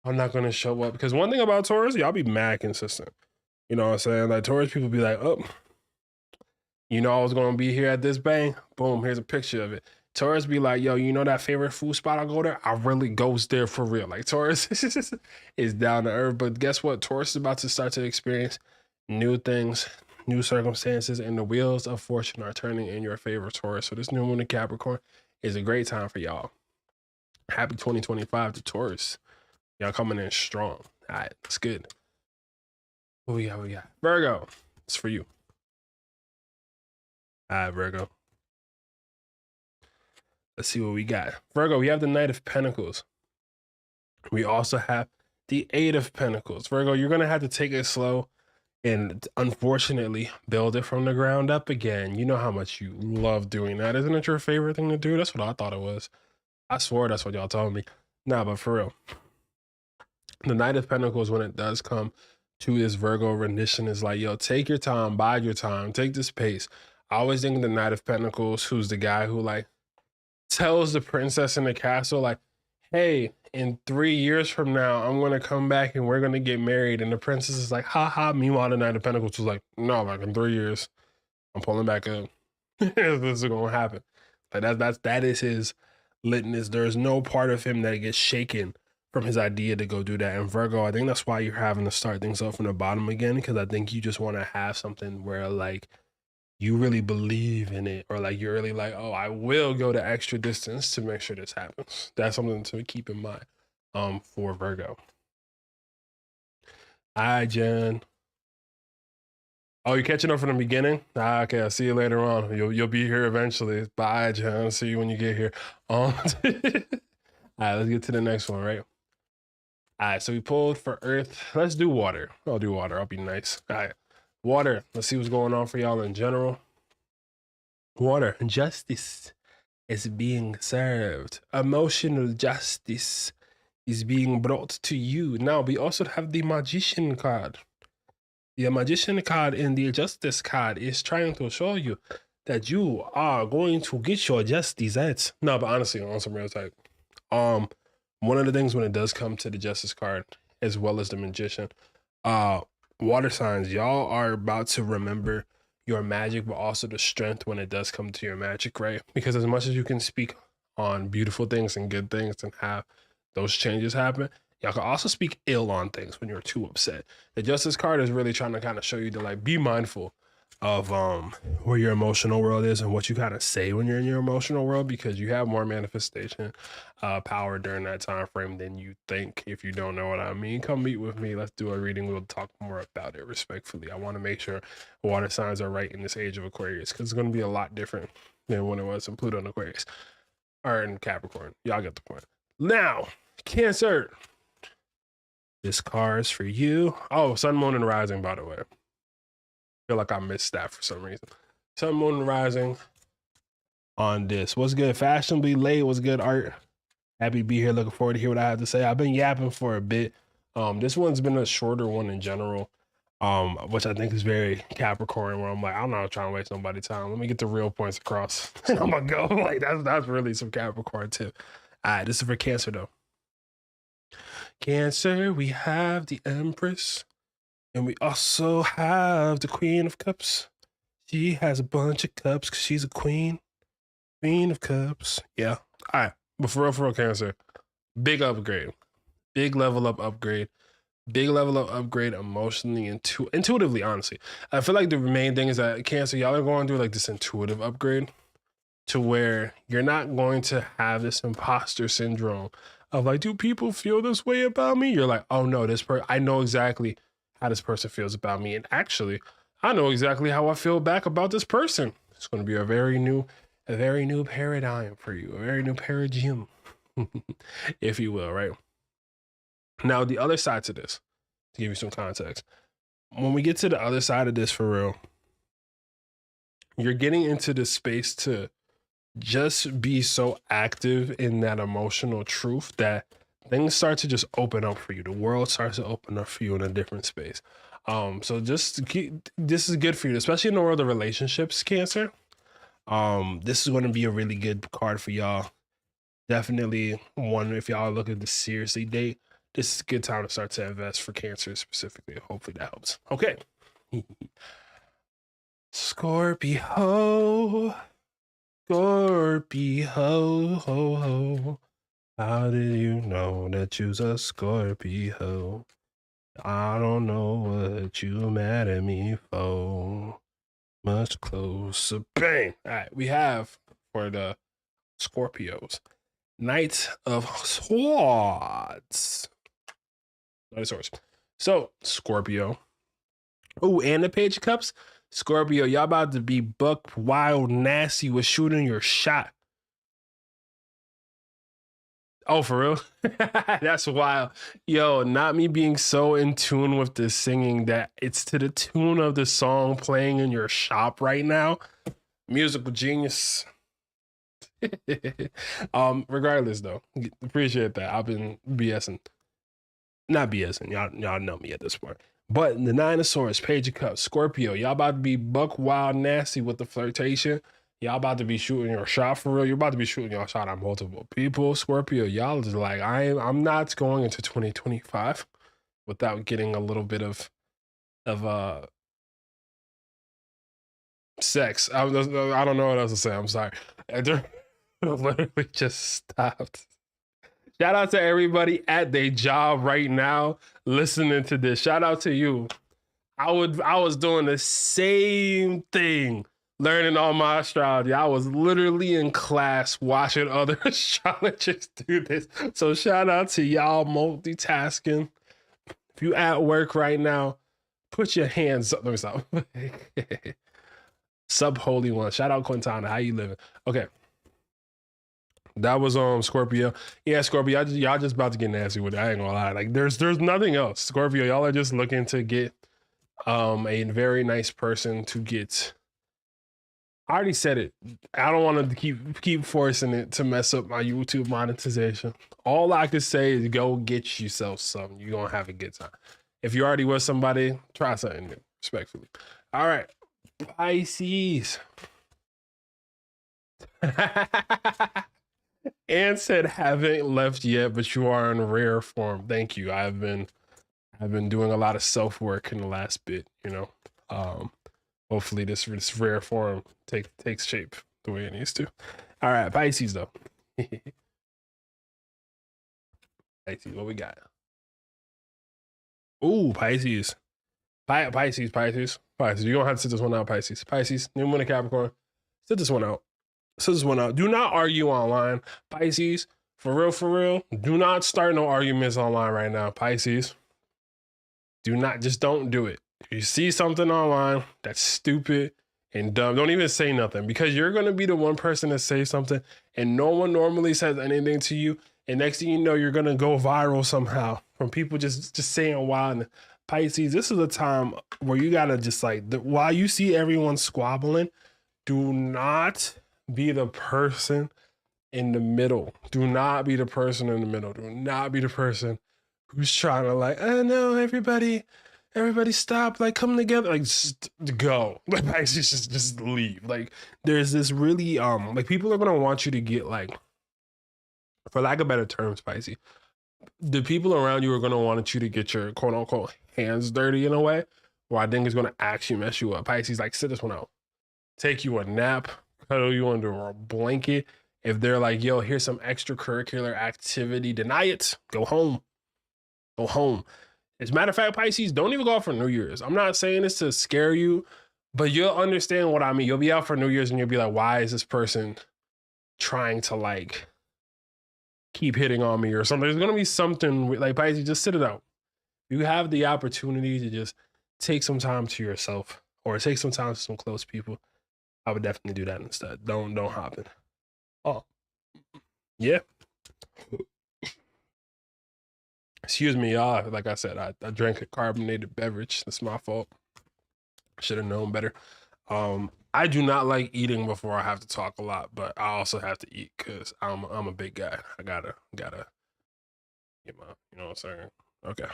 I'm not going to show up. Because one thing about Taurus, y'all be mad consistent. You know what I'm saying? Like, Taurus people be like, oh, you know I was going to be here at this bang. Boom, here's a picture of it. Taurus be like, yo, you know that favorite food spot I go there? I really goes there for real. Like, Taurus is down to earth. But guess what? Taurus is about to start to experience new things, new circumstances, and the wheels of fortune are turning in your favor, Taurus. So this new moon in Capricorn is a great time for y'all. Happy 2025 to Taurus. Y'all coming in strong. All right, that's good. What we got? Virgo, it's for you. All right, Virgo. Let's see what we got. Virgo, we have the Knight of Pentacles. We also have the Eight of Pentacles. Virgo, you're going to have to take it slow and, unfortunately, build it from the ground up again. You know how much you love doing that. Isn't it your favorite thing to do? That's what I thought it was. I swore that's what y'all told me. Nah, but for real. The Knight of Pentacles, when it does come to this Virgo rendition, is like, yo, take your time, bide your time, take this pace. I always think of the Knight of Pentacles, who's the guy who, like, tells the princess in the castle, like, hey, in 3 years from now, I'm going to come back and we're going to get married. And the princess is like, ha ha. Meanwhile, the Knight of Pentacles was like, no, like, in 3 years, I'm pulling back up. This is going to happen. Like, that is his litness. There's no part of him that gets shaken from his idea to go do that. And Virgo, I think that's why you're having to start things off from the bottom again, because I think you just want to have something where, like, you really believe in it, or like you're really like, oh, I will go the extra distance to make sure this happens. That's something to keep in mind for Virgo. Hi, Jen. Oh, you're catching up from the beginning? Okay, I'll see you later on. You'll be here eventually. Bye, Jen. See you when you get here. All right, let's get to the next one, right? All right, so we pulled for Earth. Let's do water. I'll do water. I'll be nice. All right. Water, let's see what's going on for y'all in general. Water, justice is being served. Emotional justice is being brought to you. Now, we also have the Magician card. The Magician card and the Justice card is trying to show you that you are going to get your justice. No, but honestly, on some real type, one of the things when it does come to the Justice card, as well as the Magician, water signs, y'all are about to remember your magic, but also the strength when it does come to your magic, right? Because as much as you can speak on beautiful things and good things and have those changes happen, y'all can also speak ill on things when you're too upset. The Justice card is really trying to kind of show you to, like, be mindful of where your emotional world is and what you kind of say when you're in your emotional world, because you have more manifestation power during that time frame than you think. If you don't know what I mean, come meet with me. Let's do a reading. We'll talk more about it respectfully. I want to make sure water signs are right in this age of Aquarius, because it's going to be a lot different than when it was in Pluto and Aquarius or in Capricorn. Y'all get the point. Now, Cancer. This card is for you. Oh, Sun, Moon, and Rising, by the way. Feel like I missed that for some reason. Sun, Moon, and Rising on this. What's good? Fashionably late. What's good, Art? Happy to be here. Looking forward to hear what I have to say. I've been yapping for a bit. This one's been a shorter one in general, which I think is very Capricorn, where I'm like, I'm not trying to waste nobody's time. Let me get the real points across. And I'm gonna go. Like that's really some Capricorn too. All right, this is for Cancer though. Cancer, we have the Empress, and we also have the Queen of Cups. She has a bunch of cups because she's a queen. Queen of Cups. Yeah. All right. But for real, Cancer, big upgrade. Big level up upgrade. Big level up upgrade emotionally, intuitively, honestly. I feel like the main thing is that Cancer, y'all are going through like this intuitive upgrade to where you're not going to have this imposter syndrome of like, do people feel this way about me? You're like, oh no, I know exactly how this person feels about me. And actually, I know exactly how I feel back about this person. It's going to be a very new paradigm for you, a very new paradigm, if you will, right? Now, the other side to this, to give you some context, when we get to the other side of this for real, you're getting into the space to just be so active in that emotional truth that things start to just open up for you. The world starts to open up for you in a different space. So this is good for you, especially in the world of relationships, Cancer. This is going to be a really good card for y'all. Definitely one, if y'all are looking to seriously date, this is a good time to start to invest for Cancer specifically. Hopefully that helps. Okay. Scorpio. Scorpio. Ho, ho. How did you know that you's a Scorpio? I don't know what you mad at me for. Much closer. Bang. All right. We have for the Scorpios, Knight of Swords. Knight of Swords. So, Scorpio. Oh, and the Page of Cups. Scorpio, y'all about to be buck wild nasty with shooting your shot. Oh, for real? That's wild. Yo, not me being so in tune with the singing that it's to the tune of the song playing in your shop right now. Musical genius. Regardless though, appreciate that. I've been BSing. Not BSing. Y'all know me at this point. But the Nine of Swords, Page of Cups, Scorpio, y'all about to be buck wild nasty with the flirtation. Y'all about to be shooting your shot for real. You're about to be shooting your shot on multiple people. Scorpio, y'all is like, I'm not going into 2025 without getting a little bit of sex. I don't know what else to say. I'm sorry. I literally just stopped. Shout out to everybody at their job right now listening to this. Shout out to you. I was doing the same thing, learning all my astrology. I was literally in class watching other astrologers do this. So shout out to y'all multitasking. If you at work right now, put your hands up. Let me stop. Sub Holy One. Shout out Quintana. How you living? Okay. That was Scorpio. Yeah, Scorpio, y'all just about to get nasty with it. I ain't gonna lie. Like there's nothing else. Scorpio, y'all are just looking to get a very nice person to get. I already said it. I don't want to keep forcing it to mess up my YouTube monetization. All I could say is go get yourself something. You're gonna have a good time. If you're already with somebody, try something new, respectfully. All right. Pisces. Anne said, haven't left yet, but you are in rare form. Thank you. I've been doing a lot of self-work in the last bit, you know. Hopefully this rare form takes shape the way it needs to. All right, Pisces though. Pisces, what we got? Ooh, Pisces. Pisces. You're gonna have to sit this one out, Pisces. Pisces, new moon in Capricorn. Sit this one out. Do not argue online, Pisces. For real. Do not start no arguments online right now, Pisces. Just don't do it. If you see something online that's stupid and dumb, don't even say nothing, because you're going to be the one person to say something and no one normally says anything to you. And next thing you know, you're going to go viral somehow from people just saying wild. Pisces, this is a time where you got to just like, while you see everyone squabbling, do not be the person in the middle. Do not be the person in the middle. Do not be the person who's trying to like, oh no, everybody stop, like come together, like just go. Like Pisces just leave. Like there's this really like people are gonna want you to get like, for lack of better terms, Pisces, the people around you are gonna want you to get your quote unquote hands dirty in a way where I think it's gonna actually mess you up. Pisces, like sit this one out. Take you a nap, cuddle you under a blanket. If they're like, yo, here's some extracurricular activity, deny it. Go home. Go home. As a matter of fact, Pisces, don't even go out for New Year's. I'm not saying this to scare you, but you'll understand what I mean. You'll be out for New Year's and you'll be like, why is this person trying to like keep hitting on me or something? There's going to be something like Pisces, just sit it out. You have the opportunity to just take some time to yourself or take some time to some close people. I would definitely do that instead. Don't hop in. Oh, yeah. Excuse me, y'all. Like I said, I drank a carbonated beverage. That's my fault. Should have known better. I do not like eating before I have to talk a lot, but I also have to eat because I'm a big guy. I gotta get my, you know what I'm saying? Okay.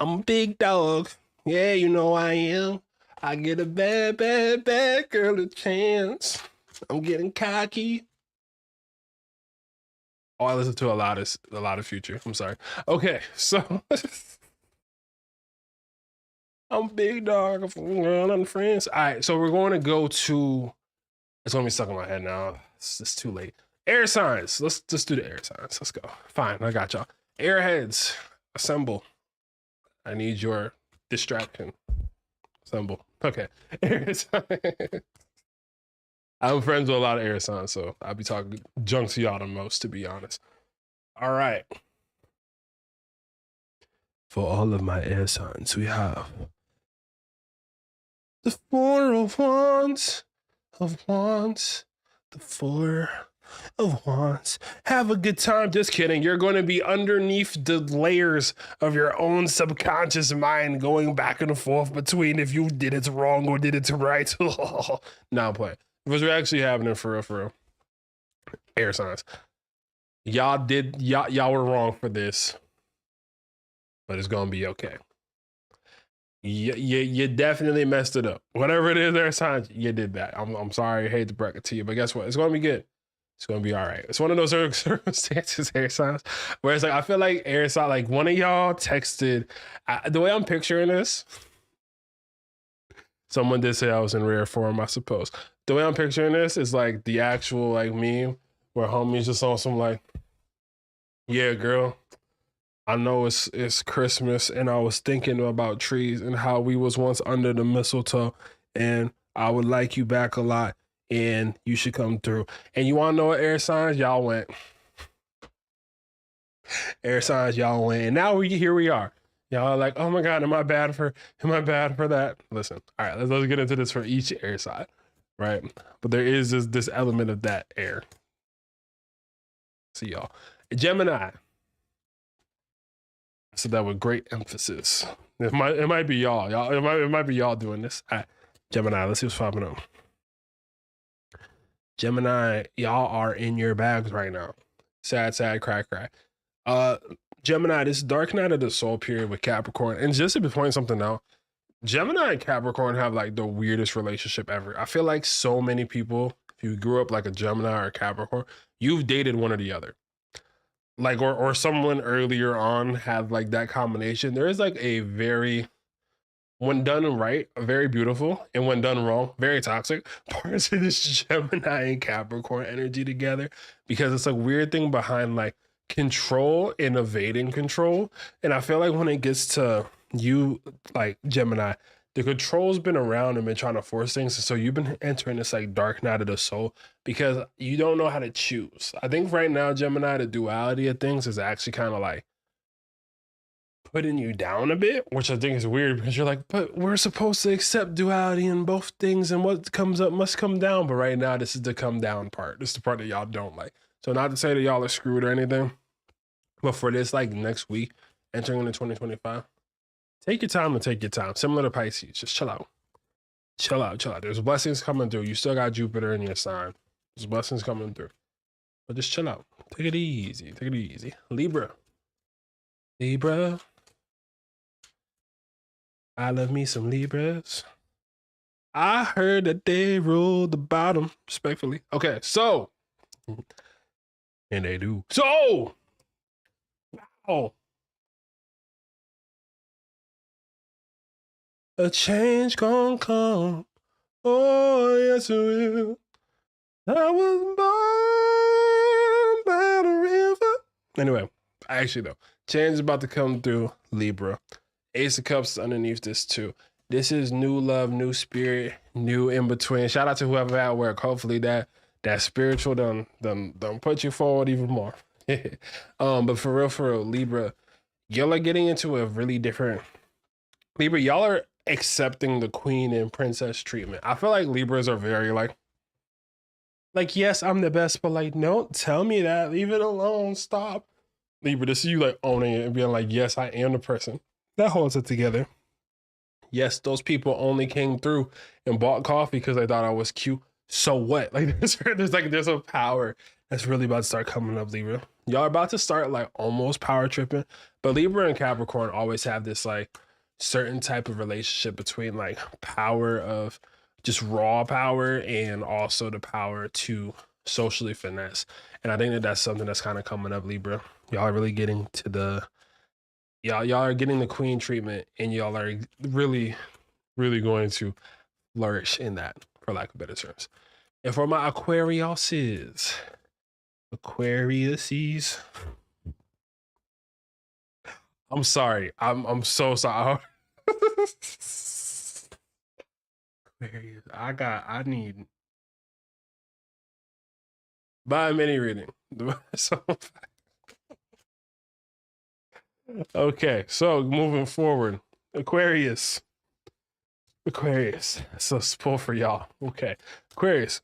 I'm a big dog. Yeah, you know I am. I get a bad girl a chance. I'm getting cocky. Oh, I listen to a lot of Future. I'm sorry. Okay, so I'm big dog. I'm friends. All right, so we're going to go to. It's gonna be stuck in my head now. It's too late. Air signs. Let's just do the air signs. Let's go. Fine, I got y'all. Airheads, assemble. I need your distraction. Assemble. Okay. Air signs. I'm friends with a lot of air signs, so I'll be talking junk to y'all the most, to be honest. All right. For all of my air signs, we have the Four of Wands, the Four of Wands. Have a good time. Just kidding. You're going to be underneath the layers of your own subconscious mind, going back and forth between if you did it wrong or did it right. No, I'm playing. What's actually happening for real? Air signs. Y'all were wrong for this, but it's gonna be okay. You definitely messed it up. Whatever it is, air signs, you did that. I'm sorry, I hate to break it to you, but guess what? It's gonna be good. It's gonna be all right. It's one of those circumstances, air signs, where it's like I feel like air sign, like one of y'all texted. The way I'm picturing this, someone did say I was in rare form, I suppose. The way I'm picturing this is like the actual like meme where homies just on some like, yeah, girl, I know it's Christmas and I was thinking about trees and how we was once under the mistletoe and I would like you back a lot and you should come through. And you want to know what air signs? Y'all went. Air signs, y'all went. And now here we are. Y'all are like, oh my God, am I bad for that? Listen, all right, let's get into this for each air sign, right? But there is this element of that air. See y'all. Gemini. I said that with great emphasis. It might be y'all. It might be y'all doing this. All right. Gemini, let's see what's popping up. Gemini, y'all are in your bags right now. Sad, cry. Gemini, this dark night of the soul period with Capricorn, and just to point something out, Gemini and Capricorn have like the weirdest relationship ever. I feel like so many people, if you grew up like a Gemini or a Capricorn, you've dated one or the other. Like, or someone earlier on had like that combination. There is like a very, when done right, very beautiful, and when done wrong, very toxic parts of this Gemini and Capricorn energy together, because it's a weird thing behind like control and evading control. And I feel like when it gets to you, like Gemini, the control's been around and been trying to force things. So you've been entering this like dark night of the soul because you don't know how to choose. I think right now, Gemini, the duality of things is actually kind of like putting you down a bit, which I think is weird because you're like, but we're supposed to accept duality in both things and what comes up must come down. But right now, this is the come down part. This is the part that y'all don't like. So not to say that y'all are screwed or anything, but for this like next week, entering into 2025, take your time to take your time. Similar to Pisces, just chill out. Chill out. There's blessings coming through. You still got Jupiter in your sign. There's blessings coming through. But just chill out. Take it easy. Libra. Libra. I love me some Libras. I heard that they ruled the bottom, respectfully. Okay, so. And they do. So. Oh. A change gonna come. Oh, yes, it will. I was born by the river. Anyway, actually, though, change is about to come through Libra. Ace of Cups is underneath this, too. This is new love, new spirit, new in between. Shout out to whoever at work. Hopefully that spiritual done put you forward even more. But for real, Libra, y'all are getting into a really different. Libra, y'all are accepting the queen and princess treatment. I feel like Libras are very like, yes, I'm the best, but like, don't tell me that. Leave it alone. Stop. Libra, this is you like owning it and being like, yes, I am the person that holds it together. Yes, those people only came through and bought coffee because they thought I was cute. So what? Like there's a power that's really about to start coming up, Libra. Y'all are about to start like almost power tripping. But Libra and Capricorn always have this like certain type of relationship between like power of just raw power and also the power to socially finesse. And I think that that's something that's kind of coming up, Libra. Y'all are really getting to the y'all are getting the queen treatment, and y'all are really going to flourish in that, for lack of better terms. And for my Aquariuses, I'm sorry. I'm so sorry. Aquarius. I need buy a mini reading. So, okay, so moving forward, Aquarius. So it's pull for y'all. Okay, Aquarius.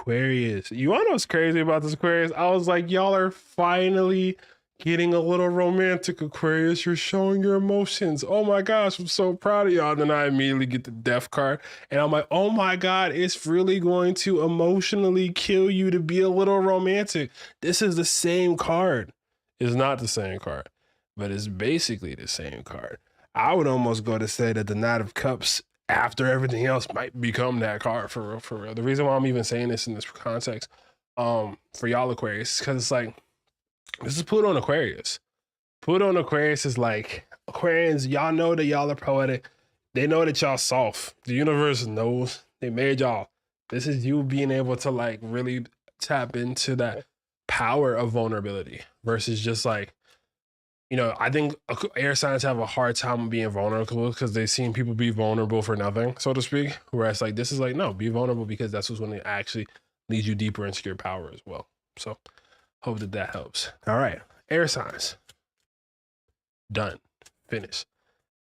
You wanna know what's crazy about this, Aquarius? I was like, y'all are finally getting a little romantic, Aquarius. You're showing your emotions. Oh my gosh, I'm so proud of y'all. And then I immediately get the death card. And I'm like, oh my God, it's really going to emotionally kill you to be a little romantic. This is the same card. It's not the same card, but it's basically the same card. I would almost go to say that the Knight of Cups, after everything else, might become that card for real. The reason why I'm even saying this in this context, for y'all Aquarius, because it's like, this is Pluto in Aquarius. Pluto in Aquarius is like, Aquarians, y'all know that y'all are poetic. They know that y'all soft. The universe knows. They made y'all. This is you being able to like really tap into that power of vulnerability versus just like, I think air signs have a hard time being vulnerable because they've seen people be vulnerable for nothing, so to speak. Whereas like this is like, no, be vulnerable because that's what's going to actually lead you deeper into your power as well. So hope that helps. All right, air signs. Done. Finished.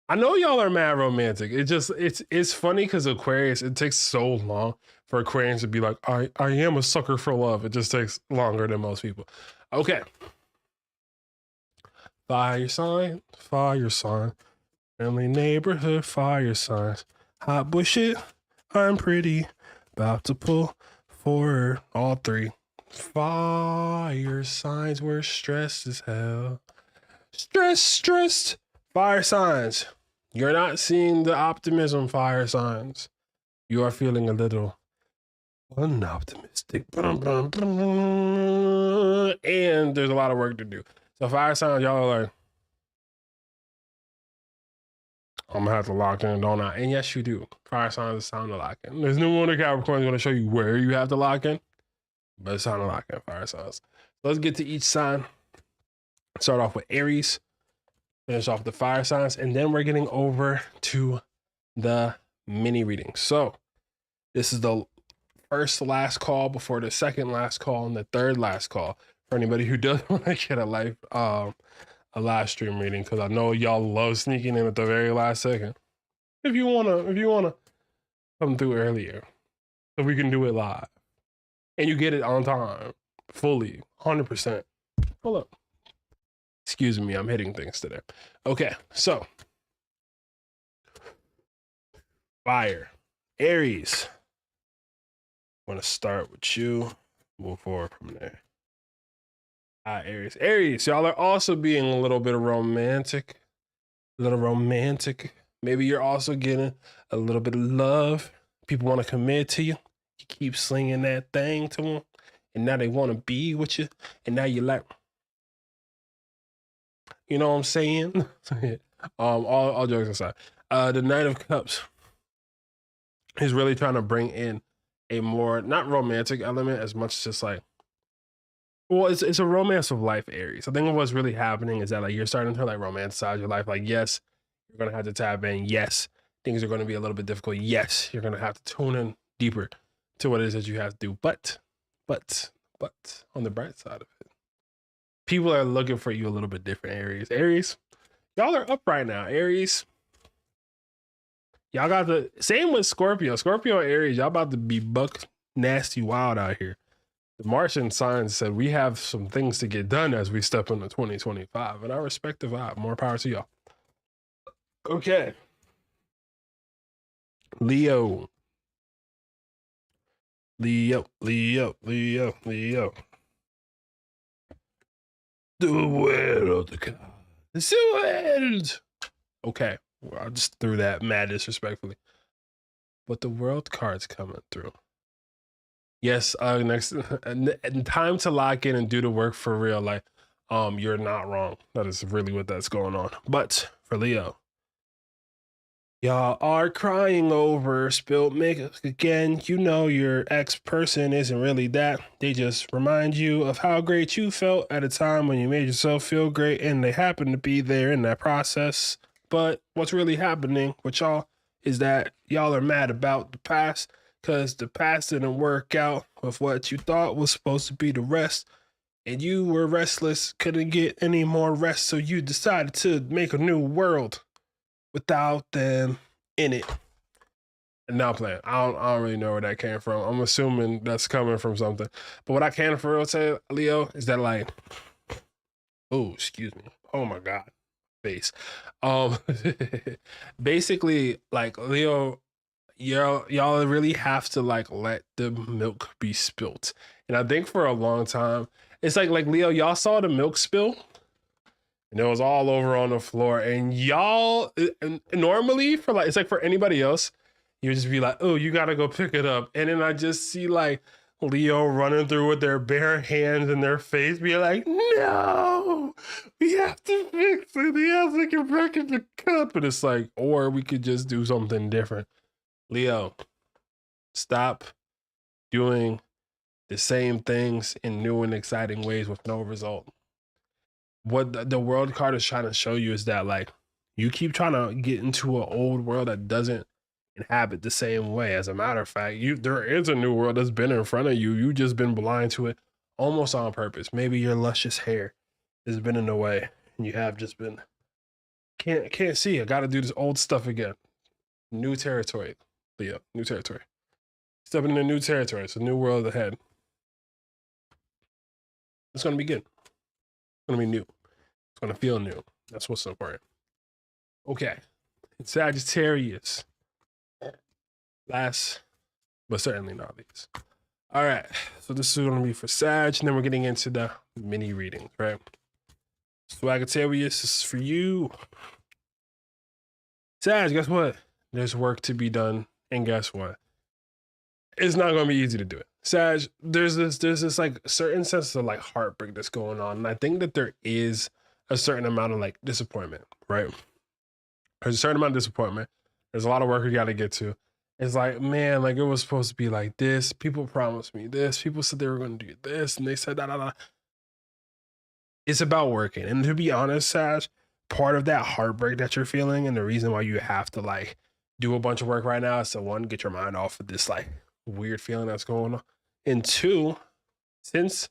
I know y'all are mad romantic. It's funny because Aquarius, it takes so long for Aquarians to be like, I am a sucker for love. It just takes longer than most people. Okay. Fire sign. Friendly neighborhood fire signs. Hot bush it. I'm pretty. About to pull forward all three. Fire signs were stressed as hell. Stressed. Fire signs. You're not seeing the optimism, fire signs. You are feeling a little unoptimistic. And there's a lot of work to do. So fire signs, y'all are like, I'm gonna have to lock in, don't I? And yes, you do. Fire signs is time to lock in. There's new moon in Capricorn is gonna show you where you have to lock in, but it's time to lock in, fire signs. So let's get to each sign. Start off with Aries, finish off the fire signs, and then we're getting over to the mini reading. So this is the first last call before the second last call and the third last call for anybody who doesn't want to get a live stream reading, because I know y'all love sneaking in at the very last second. If you wanna come through earlier, so we can do it live and you get it on time, fully, 100%. Hold up. Excuse me, I'm hitting things today. Okay, so fire, Aries. I'm gonna start with you, move forward from there. Aries. Aries, y'all are also being a little bit romantic. A little romantic. Maybe you're also getting a little bit of love. People want to commit to you. You keep slinging that thing to them, and now they want to be with you. And now you're like, you know what I'm saying? All jokes aside, the Knight of Cups is really trying to bring in a more not romantic element as much as just like, well, it's a romance of life, Aries. I think what's really happening is that like you're starting to like romanticize your life. Like, yes, you're gonna have to tap in. Yes, things are gonna be a little bit difficult. Yes, you're gonna have to tune in deeper to what it is that you have to do. But on the bright side of it, people are looking for you a little bit different, Aries. Aries, y'all are up right now, Aries. Y'all got the same with Scorpio. Scorpio and Aries, y'all about to be buck nasty wild out here. The Martian signs said we have some things to get done as we step into 2025, and I respect the vibe. More power to y'all. Okay. Leo. The world. The world. Okay. Well, I just threw that mad disrespectfully. But the world card's coming through. Yes, next time to lock in and do the work for real. Like, you're not wrong. That is really what that's going on. But for Leo, y'all are crying over spilled milk again. You know your ex-person isn't really that. They just remind you of how great you felt at a time when you made yourself feel great, and they happen to be there in that process. But what's really happening with y'all is that y'all are mad about the past because the past didn't work out with what you thought was supposed to be the rest. And you were restless, couldn't get any more rest, so you decided to make a new world without them in it. And now playing. I don't really know where that came from. I'm assuming that's coming from something. But what I can for real say, Leo, is that like, oh, excuse me. Oh my God. Face. Basically, like Leo, y'all really have to like let the milk be spilt. And I think for a long time, it's like Leo, y'all saw the milk spill and it was all over on the floor. And y'all normally for like, it's like for anybody else, you just be like, oh, you gotta go pick it up. And then I just see like Leo running through with their bare hands in their face, be like, no, we have to fix it. We have to get back in the cup. And it's like, or we could just do something different. Leo, stop doing the same things in new and exciting ways with no result. What the world card is trying to show you is that like you keep trying to get into an old world that doesn't inhabit the same way. As a matter of fact, there is a new world that's been in front of you. You just been blind to it almost on purpose. Maybe your luscious hair has been in the way and you have just been can't see. I got to do this old stuff again. New territory, Leo. New territory. Stepping into new territory. It's a new world ahead. It's gonna be good. It's gonna be new. It's gonna feel new. That's what's important. Okay. Sagittarius. Last, but certainly not least. All right. So this is gonna be for Sag, and then we're getting into the mini readings, right? Sagittarius, this is for you. Sag, guess what? There's work to be done, and guess what? It's not gonna be easy to do it. Sag, there's this like certain sense of like heartbreak that's going on, and I think that there is a certain amount of like disappointment, right? There's a certain amount of disappointment. There's a lot of work we got to get to. It's like, man, like it was supposed to be like this. People promised me this. People said they were going to do this, and they said da. It's about working, and to be honest, Sag, part of that heartbreak that you're feeling, and the reason why you have to like do a bunch of work right now is to one, get your mind off of this like weird feeling that's going on, and two, since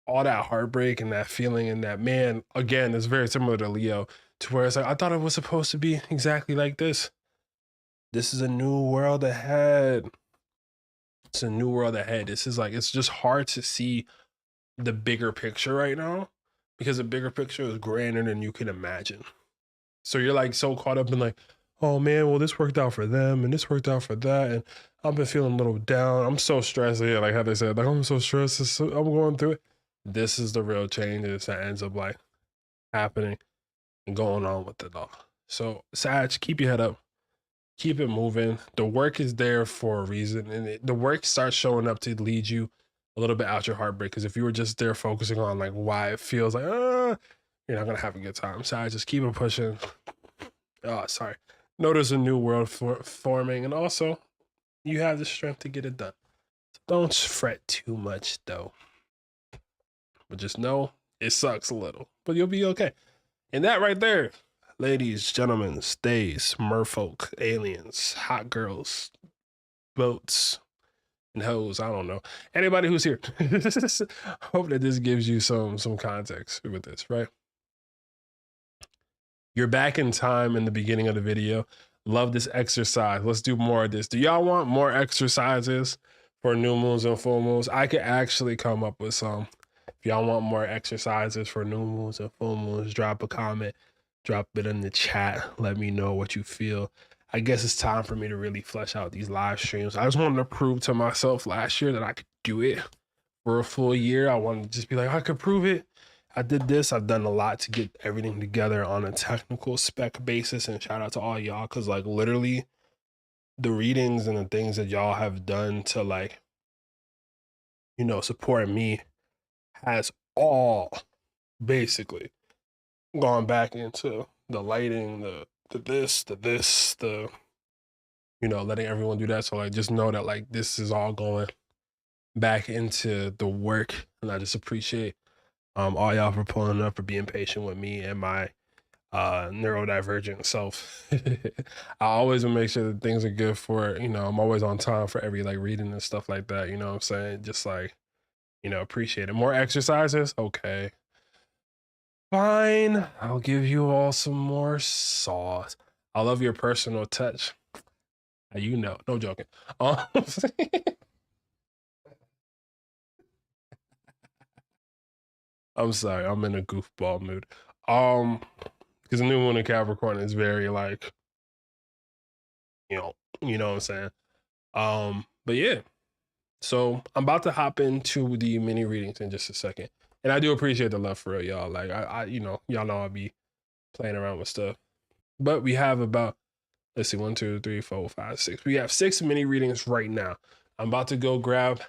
all that heartbreak and that feeling and that, man, again, is very similar to Leo, to where it's like, I thought it was supposed to be exactly like this. This is a new world ahead. It's a new world ahead. This is like, it's just hard to see the bigger picture right now because the bigger picture is grander than you can imagine. So you're like so caught up in like, oh man, well, this worked out for them and this worked out for that. And I've been feeling a little down. I'm so stressed. Yeah, like how they said, like, I'm so stressed. I'm going through it. this is the real changes that ends up like happening and going on with it all. So Sag, keep your head up, keep it moving. The work is there for a reason, and the work starts showing up to lead you a little bit out your heartbreak. Because if you were just there focusing on like why it feels like, you're not gonna have a good time. Sag, just keep it pushing. Oh, sorry. Notice a new world forming, and also you have the strength to get it done. So don't fret too much though. But just know it sucks a little, but you'll be okay. And that right there, ladies, gentlemen, stays, merfolk, aliens, hot girls, boats, and hoes. I don't know. Anybody who's here. Hope that this gives you some context with this, right? You're back in time in the beginning of the video. Love this exercise. Let's do more of this. Do y'all want more exercises for new moons and full moons? I could actually come up with some. If y'all want more exercises for new moons and full moons, drop a comment, drop it in the chat. Let me know what you feel. I guess it's time for me to really flesh out these live streams. I just wanted to prove to myself last year that I could do it for a full year. I wanted to just be like, I could prove it. I did this. I've done a lot to get everything together on a technical spec basis, and shout out to all y'all, because like literally the readings and the things that y'all have done to like, you know, support me has all basically gone back into the lighting, the you know, letting everyone do that. So like just know that like this is all going back into the work, and I just appreciate all y'all for pulling up, for being patient with me and my neurodivergent self. I always will make sure that things are good for, you know, I'm always on time for every like reading and stuff like that, you know what I'm saying? Just like, you know, appreciate it. More exercises? Okay. Fine. I'll give you all some more sauce. I love your personal touch. You know, no joking. I'm sorry, I'm in a goofball mood. Because the new moon in Capricorn is very like, you know what I'm saying? But yeah. So I'm about to hop into the mini readings in just a second. And I do appreciate the love for real, y'all. Like I you know, y'all know I'll be playing around with stuff. But we have about, let's see, 1, 2, 3, 4, 5, 6. We have 6 mini readings right now. I'm about to go grab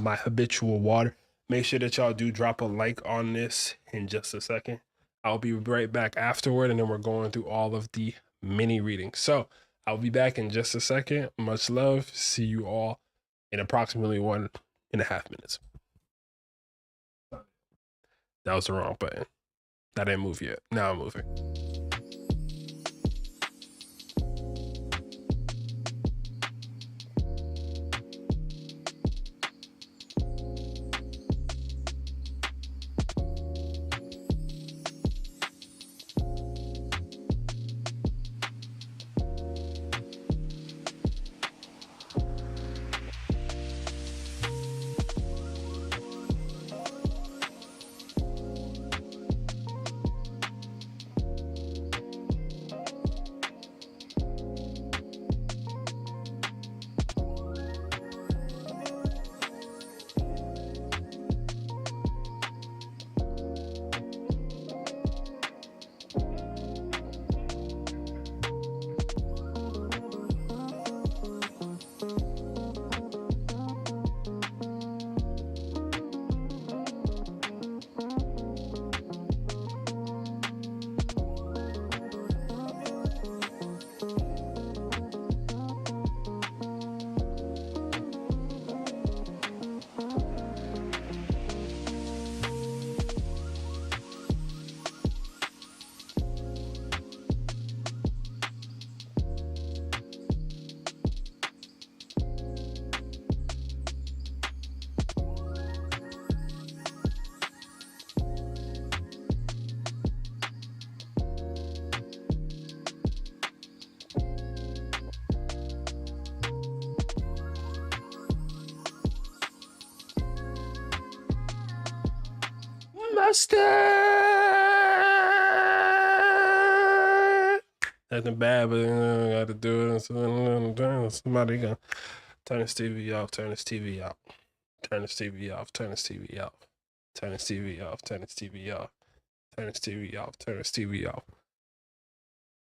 my habitual water. Make sure that y'all do drop a like on this in just a second. I'll be right back afterward, and then we're going through all of the mini readings. So I'll be back in just a second. Much love. See you all in approximately 1.5 minutes. That was the wrong button. That didn't move yet. Now I'm moving. Mustard. Nothing bad, but I got to do it. Somebody gonna turn this TV off. Turn this TV off. Turn this TV off. Turn this TV off. turn this TV off, turn this TV off, turn this TV off, turn this TV off.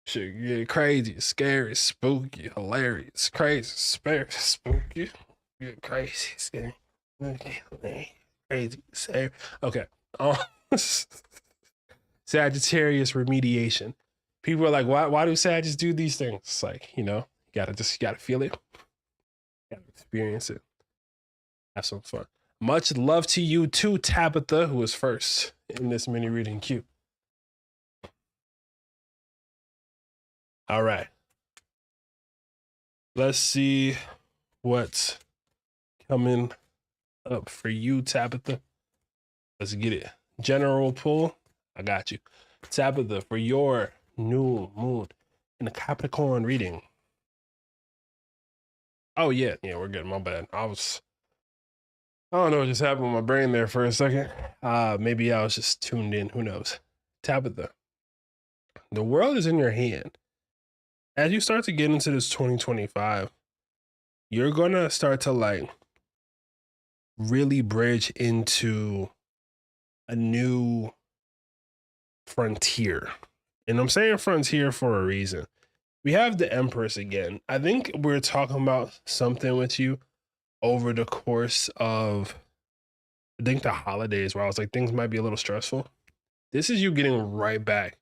Shit get crazy, scary, spooky, hilarious, crazy, spooky, crazy, scary, crazy, scary. Okay. Sagittarius remediation. People are like, why do Sagittarius do these things? It's like, you gotta feel it, gotta experience it, have some fun. Much love to you too, Tabitha, who was first in this mini reading queue. All right. Let's see what's coming up for you, Tabitha. Let's get it. General pull. I got you. Tabitha, for your new moon in the Capricorn reading. Oh, yeah. Yeah, we're good. My bad. I don't know what just happened with my brain there for a second. Maybe I was just tuned in. Who knows? Tabitha, the world is in your hand. As you start to get into this 2025, you're going to start to like really bridge into a new frontier. And I'm saying frontier for a reason. We have the Empress again. I think we're talking about something with you over the course of, I think, the holidays, where I was like, things might be a little stressful. This is you getting right back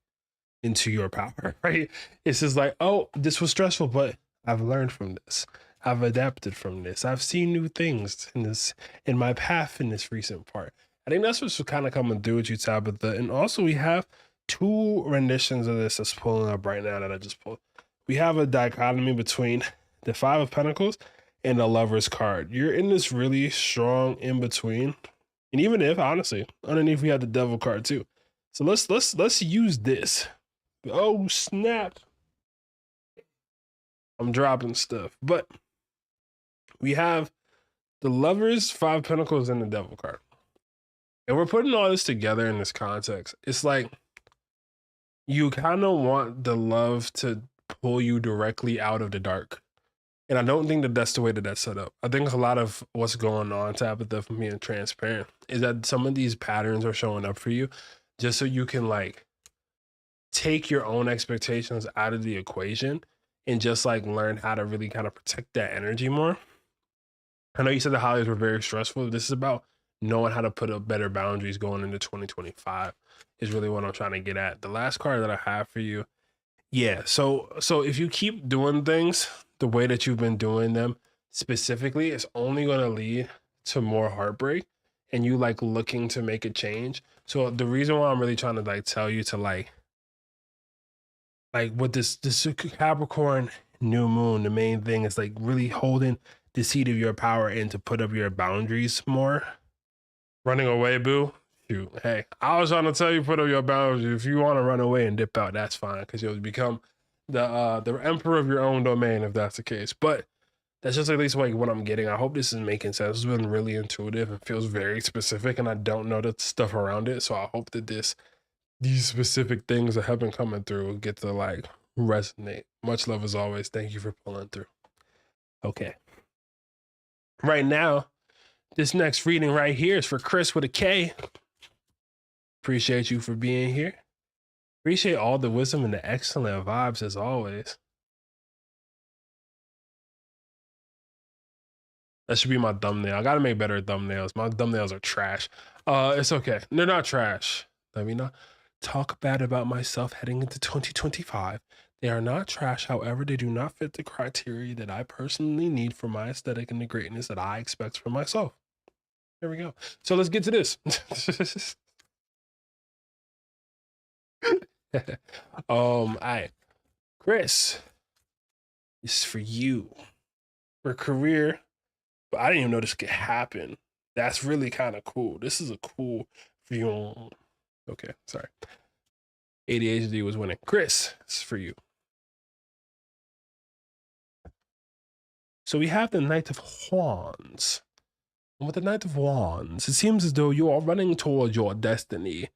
into your power, right? It's just like, oh, this was stressful, but I've learned from this. I've adapted from this. I've seen new things in my path in this recent part. I think that's what's kind of coming through with you, Tabitha. And also we have two renditions of this that's pulling up right now that I just pulled. We have a dichotomy between the Five of Pentacles and the Lover's card. You're in this really strong in between. And even if, honestly, underneath we have the Devil card too. So let's use this. Oh, snap. I'm dropping stuff. But we have the Lovers, Five of Pentacles, and the Devil card. And we're putting all this together in this context. It's like you kind of want the love to pull you directly out of the dark. And I don't think that that's the way that that's set up. I think a lot of what's going on, Tabitha, from being transparent, is that some of these patterns are showing up for you just so you can like take your own expectations out of the equation and just like learn how to really kind of protect that energy more. I know you said the holidays were very stressful. This is about knowing how to put up better boundaries going into 2025 is really what I'm trying to get at. The last card that I have for you. Yeah. So if you keep doing things the way that you've been doing them specifically, it's only going to lead to more heartbreak and you like looking to make a change. So the reason why I'm really trying to like tell you to like with this Capricorn new moon, the main thing is like really holding the seat of your power and to put up your boundaries more. Running away, boo. Shoot, hey, I was trying to tell you, put up your boundaries. If you want to run away and dip out, that's fine, because you'll become the emperor of your own domain if that's the case. But that's just at least like what I'm getting. I hope this is making sense. It's been really intuitive and feels very specific, and I don't know the stuff around it. So I hope that these specific things that have been coming through get to like resonate. Much love as always. Thank you for pulling through. Okay. Right now, this next reading right here is for Chris with a K. Appreciate you for being here. Appreciate all the wisdom and the excellent vibes as always. That should be my thumbnail. I gotta make better thumbnails. My thumbnails are trash. It's okay. They're not trash. Let me not talk bad about myself heading into 2025. They are not trash. However, they do not fit the criteria that I personally need for my aesthetic and the greatness that I expect from myself. There we go. So let's get to this. All right. Chris, this is for you. For career, but I didn't even know this could happen. That's really kind of cool. This is a cool view. Okay, sorry. ADHD was winning. Chris, this is for you. So we have the Knight of Wands. And with the Knight of Wands, it seems as though you are running towards your destiny,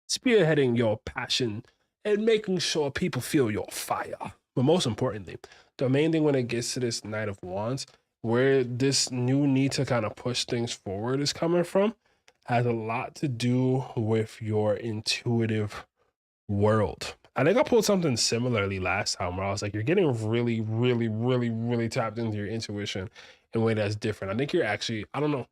spearheading your passion, and making sure people feel your fire. But most importantly, the main thing when it gets to this Knight of Wands, where this new need to kind of push things forward is coming from, has a lot to do with your intuitive world. I think I pulled something similarly last time where I was like, you're getting really, really, really, really tapped into your intuition in a way that's different. I think you're actually, I don't know,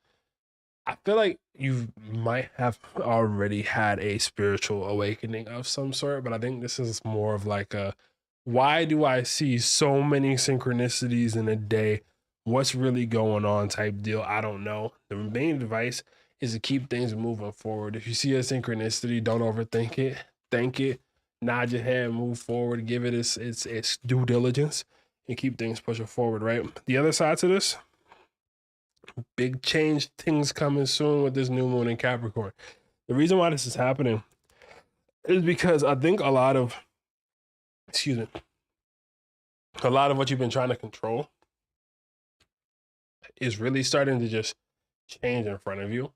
I feel like you might have already had a spiritual awakening of some sort, but I think this is more of like a, why do I see so many synchronicities in a day? What's really going on type deal? I don't know. The main advice is to keep things moving forward. If you see a synchronicity, don't overthink it. Thank it. Nod your head, move forward, give it its due diligence, and keep things pushing forward, right? The other side to this, big change things coming soon with this new moon in Capricorn. The reason why this is happening is because I think a lot of what you've been trying to control is really starting to just change in front of you.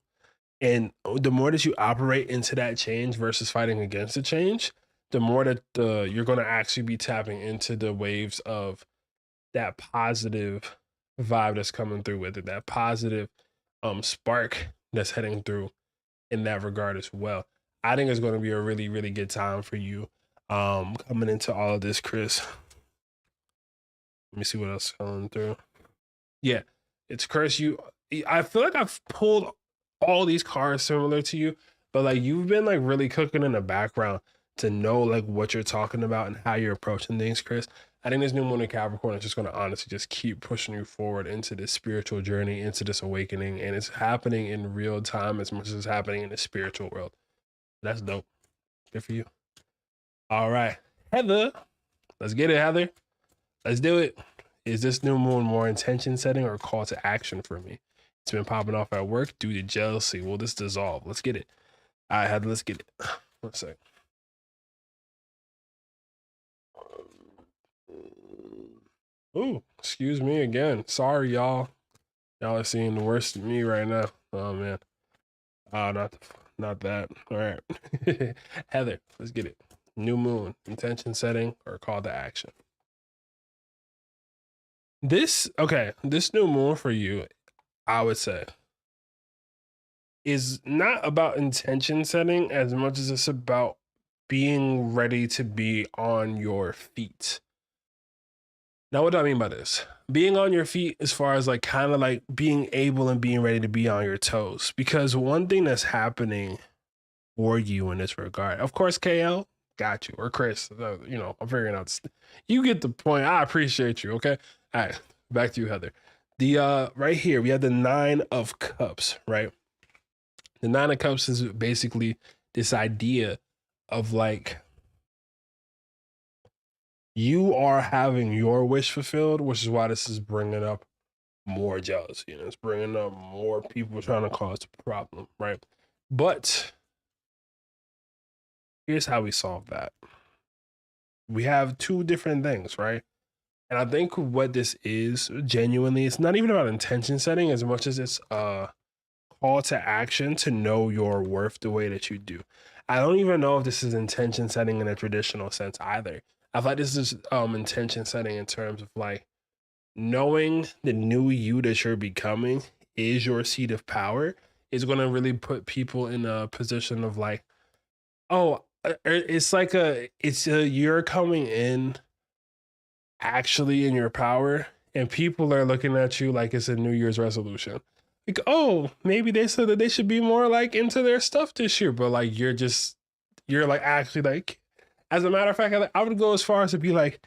And the more that you operate into that change versus fighting against the change, the more that you're going to actually be tapping into the waves of that positive vibe that's coming through with it, that positive spark that's heading through in that regard as well. I think it's going to be a really, really good time for you coming into all of this, Chris. Let me see what else is coming through. Yeah, it's Chris. I feel like I've pulled all these cards similar to you, but like you've been like really cooking in the background to know like what you're talking about and how you're approaching things, Chris. I think this new moon in Capricorn is just going to honestly just keep pushing you forward into this spiritual journey, into this awakening, and it's happening in real time as much as it's happening in the spiritual world. That's dope. Good for you. All right, Heather, let's get it, Heather. Let's do it. Is this new moon more intention setting or call to action for me? It's been popping off at work due to jealousy. Will this dissolve? Let's get it. All right, Heather, let's get it. 1 sec. Ooh, excuse me again. Sorry, y'all. Y'all are seeing the worst of me right now. Oh man. Not that. All right. Heather, let's get it. New moon, intention setting or call to action. This new moon for you, I would say, is not about intention setting as much as it's about being ready to be on your feet. Now, what do I mean by this? Being on your feet as far as like kind of like being able and being ready to be on your toes. Because one thing that's happening for you in this regard, of course, KL, got you. Or Chris, I'm figuring out. You get the point. I appreciate you, okay? All right, back to you, Heather. The right here, we have the 9 of Cups, right? The 9 of Cups is basically this idea of like, you are having your wish fulfilled, which is why this is bringing up more jealousy and it's bringing up more people trying to cause a problem, right? But here's how we solve that. We have 2 different things, right? And I think what this is genuinely, it's not even about intention setting as much as it's a call to action to know your worth the way that you do. I don't even know if this is intention setting in a traditional sense either. I thought this is intention setting in terms of like knowing the new you that you're becoming is your seat of power is going to really put people in a position of like, oh, it's like you're coming in actually in your power and people are looking at you like it's a New Year's resolution. Like, oh, maybe they said that they should be more like into their stuff this year, but like you're like actually like, as a matter of fact, I would go as far as to be like,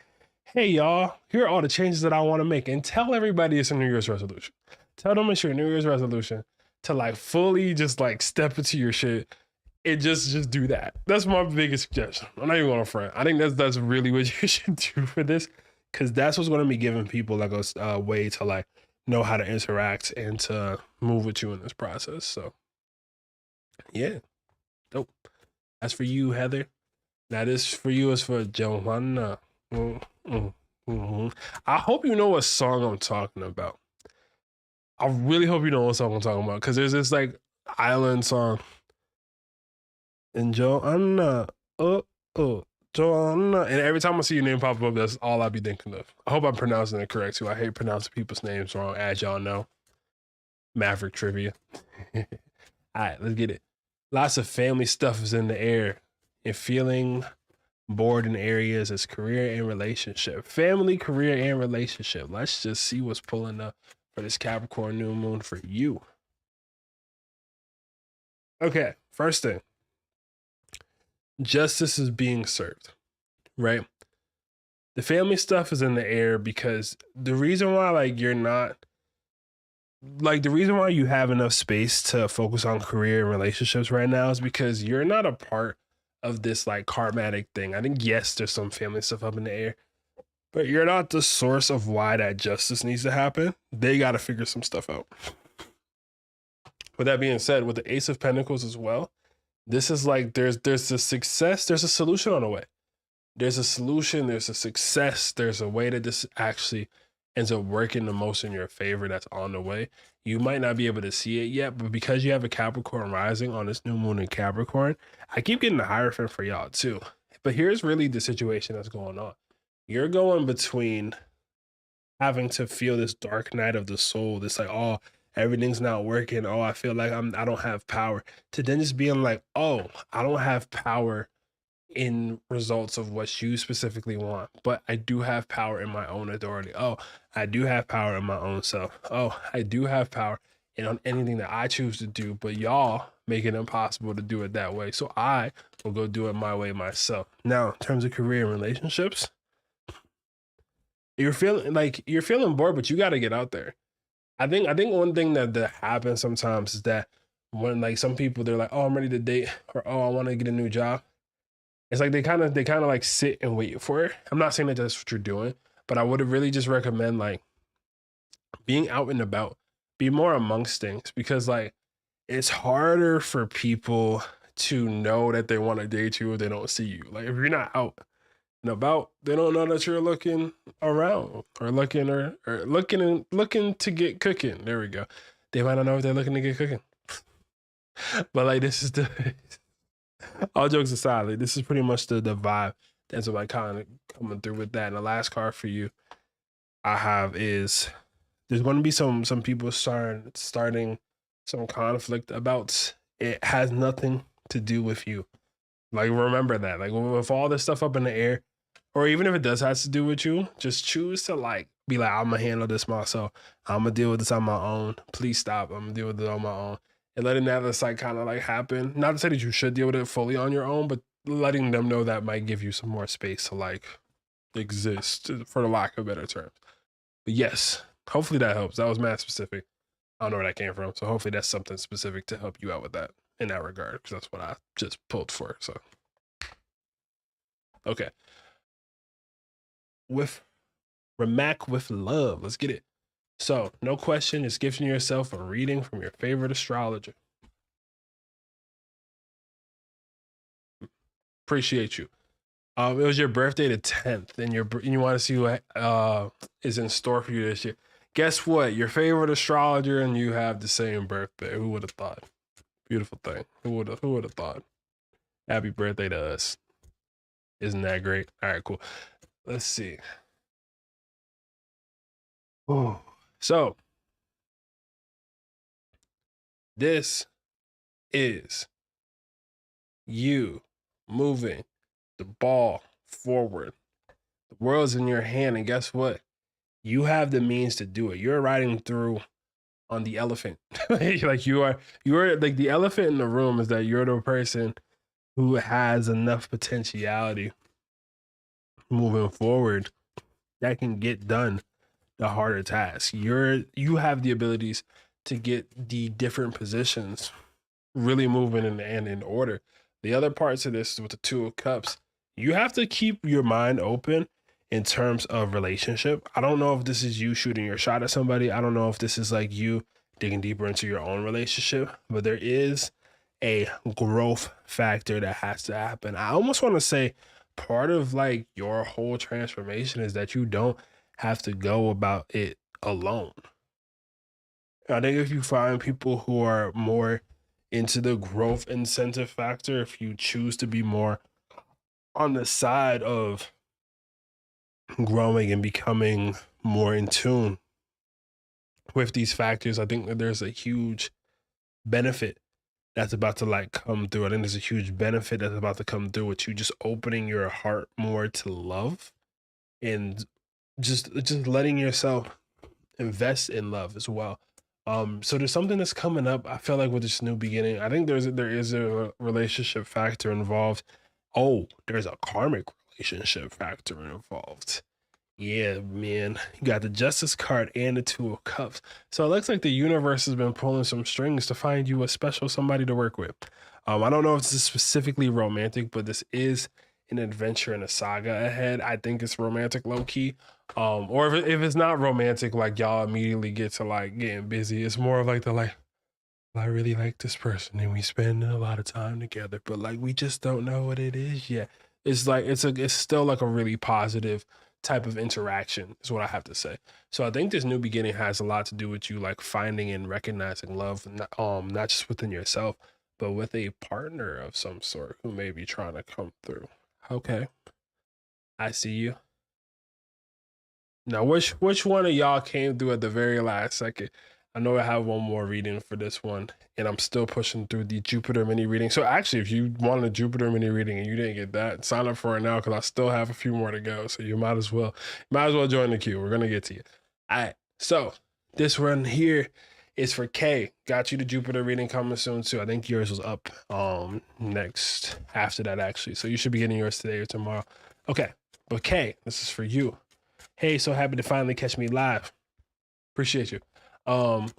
hey, y'all, here are all the changes that I want to make and tell everybody it's a New Year's resolution. Tell them it's your New Year's resolution to like fully just like step into your shit and just do that. That's my biggest suggestion. I'm not even going to front. I think that's really what you should do for this because that's what's going to be giving people like a way to like know how to interact and to move with you in this process. So, yeah, dope. That's for you, Heather. That is for you is for Johanna. Mm-hmm. I hope you know what song I'm talking about. I really hope you know what song I'm talking about because there's this like island song. And Johanna, Johanna. And every time I see your name pop up, that's all I be thinking of. I hope I'm pronouncing it correct too. I hate pronouncing people's names wrong, as y'all know. Maverick trivia. All right, let's get it. Lots of family stuff is in the air. And feeling bored in areas as career and relationship. Family, career, and relationship. Let's just see what's pulling up for this Capricorn new moon for you. Okay, first thing. Justice is being served, right? The family stuff is in the air because the reason why, like, you're not, like, the reason why you have enough space to focus on career and relationships right now is because you're not a part of this, like, karmatic thing. I think, yes, there's some family stuff up in the air, but you're not the source of why that justice needs to happen. They got to figure some stuff out. With that being said, with the Ace of Pentacles as well, this is like there's a success, there's a solution on the way. There's a solution, there's a success, there's a way that this actually ends up working the most in your favor that's on the way. You might not be able to see it yet, but because you have a Capricorn rising on this new moon in Capricorn, I keep getting the Hierophant for y'all too. But here's really the situation that's going on. You're going between having to feel this dark night of the soul, this like, oh, everything's not working. Oh, I feel like I don't have power. To then just being like, oh, I don't have power in results of what you specifically want, but I do have power in my own authority. Oh, I do have power in my own self. Oh, I do have power in on anything that I choose to do, but y'all make it impossible to do it that way. So I will go do it my way myself. Now, in terms of career and relationships, you're feeling bored, but you got to get out there. I think one thing that happens sometimes is that when, like, some people, they're like, oh, I'm ready to date, or oh, I want to get a new job. It's like they kind of like sit and wait for it. I'm not saying that that's what you're doing, but I would really just recommend, like, being out and about, be more amongst things, because, like, it's harder for people to know that they want to date you if they don't see you. Like, if you're not out and about, they don't know that you're looking around or looking looking to get cooking. There we go. They might not know if they're looking to get cooking. But, like, this is the all jokes aside, like, this is pretty much the vibe that's like kind of coming through with that. And the last card for you I have is there's going to be some people starting some conflict about it. Has nothing to do with you. Like, remember that. Like, with all this stuff up in the air, or even if it does have to do with you, just choose to, like, be like, I'm gonna handle this myself. I'm gonna deal with this on my own. Please stop. I'm gonna deal with it on my own. And letting that just, like, kind of like happen. Not to say that you should deal with it fully on your own, but letting them know that might give you some more space to, like, exist, for the lack of better terms. But yes, hopefully that helps. That was mad specific. I don't know where that came from. So hopefully that's something specific to help you out with that in that regard, because that's what I just pulled for. So, okay. With Remac with love. Let's get it. So, no question, is gifting yourself a reading from your favorite astrologer. Appreciate you. It was your birthday the 10th, and you want to see what is in store for you this year. Guess what? Your favorite astrologer and you have the same birthday. Who would have thought? Beautiful thing. Who would have thought? Happy birthday to us. Isn't that great? All right, cool. Let's see. Oh, so this is you moving the ball forward. The world's in your hand, and guess what? You have the means to do it. You're riding through on the elephant. Like, you are like, the elephant in the room is that you're the person who has enough potentiality moving forward that can get done the harder task. You have the abilities to get the different positions really moving in order. The other parts of this with the Two of Cups, you have to keep your mind open in terms of relationship. I don't know if this is you shooting your shot at somebody. I don't know if this is like you digging deeper into your own relationship, but there is a growth factor that has to happen. I almost want to say part of, like, your whole transformation is that you don't have to go about it alone. I think if you find people who are more into the growth incentive factor, if you choose to be more on the side of growing and becoming more in tune with these factors, I think that there's a huge benefit that's about to like come through. I think there's a huge benefit that's about to come through with you just opening your heart more to love and just letting yourself invest in love as well. So there's something that's coming up. I feel like with this new beginning, I think there is a relationship factor involved. Oh, there's a karmic relationship factor involved. Yeah, man. You got the Justice card and the Two of Cups. So it looks like the universe has been pulling some strings to find you a special somebody to work with. I don't know if this is specifically romantic, but this is an adventure and a saga ahead. I think it's romantic low key. Or if it's not romantic, like y'all immediately get to like getting busy. It's more of like the like, I really like this person and we spend a lot of time together, but like we just don't know what it is yet. It's like it's still like a really positive type of interaction is what I have to say. So I think this new beginning has a lot to do with you like finding and recognizing love, not just within yourself, but with a partner of some sort who may be trying to come through. Okay, I see you. Now, which one of y'all came through at the very last second? I know I have one more reading for this one, and I'm still pushing through the Jupiter mini reading. So actually, if you wanted a Jupiter mini reading and you didn't get that, sign up for it now because I still have a few more to go. So you might as well join the queue. We're gonna get to you. All right. So this one here is for K. Got you the Jupiter reading coming soon too. I think yours was up next after that actually. So you should be getting yours today or tomorrow. Okay. But K, this is for you. Hey, so happy to finally catch me live. Appreciate you.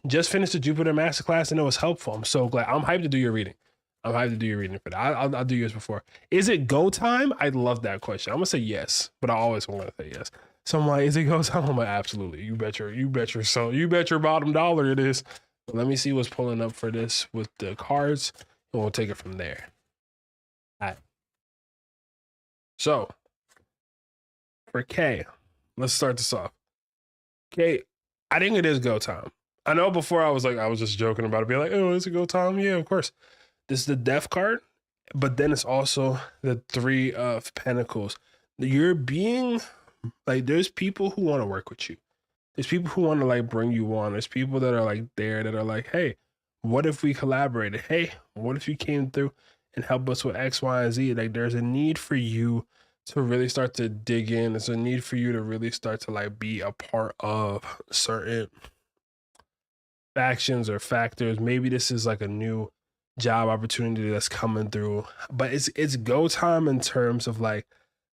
Just finished the Jupiter masterclass and it was helpful. I'm so glad. I'm hyped to do your reading. I'm hyped to do your reading for that. I'll do yours before. Is it go time? I love that question. I'm gonna say yes, but I always want to say yes. So I'm like, is it go time? I'm like, absolutely. You bet your bottom dollar it is. But let me see what's pulling up for this with the cards, and we'll take it from there. All right. So for K, let's start this off. K, I think it is go time. I know before I was just joking about it, be like, oh, is it go time? Yeah, of course. This is the Death card, but then it's also the Three of Pentacles. You're being like, there's people who want to work with you. There's people who want to like bring you on. There's people that are like there that are like, hey, what if we collaborated? Hey, what if you came through and help us with X, Y, and Z? Like there's a need for you to really start to dig in. There's a need for you to really start to like be a part of certain factions or factors. Maybe this is like a new job opportunity that's coming through, but it's go time in terms of like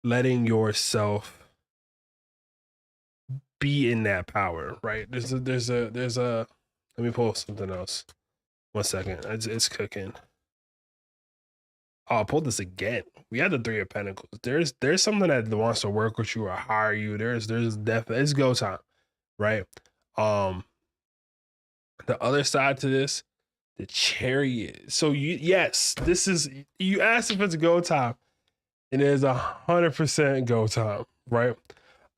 letting yourself be in that power, right? There's a let me pull something else. 1 second. It's cooking. Oh, I pulled this again. We had the Three of Pentacles. There's something that wants to work with you or hire you. There's definitely, it's go time, right? The other side to this, the Chariot. So yes, this is, you asked if it's go time. It is 100% go time, right?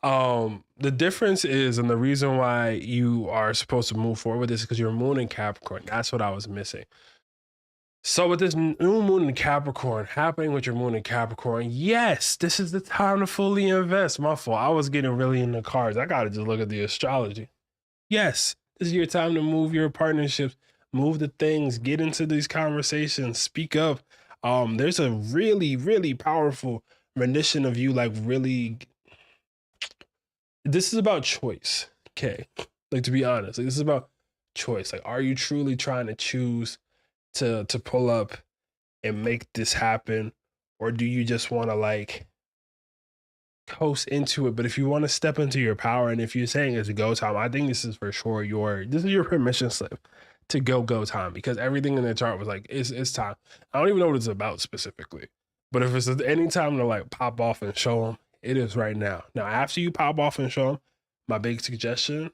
The difference is, and the reason why you are supposed to move forward with this is because your moon in Capricorn. That's what I was missing. So with this new moon in Capricorn happening with your moon in Capricorn, yes, this is the time to fully invest. My fault. I was getting really into cards. I got to just look at the astrology. Yes, this is your time to move your partnerships, move the things, get into these conversations, speak up. There's a really, really powerful rendition of you, like really, this is about choice. Okay. Like, to be honest, like, this is about choice. Like, are you truly trying to choose to pull up and make this happen? Or do you just want to like coast into it? But if you want to step into your power, and if you're saying it's a go time, I think this is for sure this is your permission slip to go time, because everything in the chart was like, it's time. I don't even know what it's about specifically, but if it's any time to like pop off and show them, it is right now. Now, after you pop off and show them, my big suggestion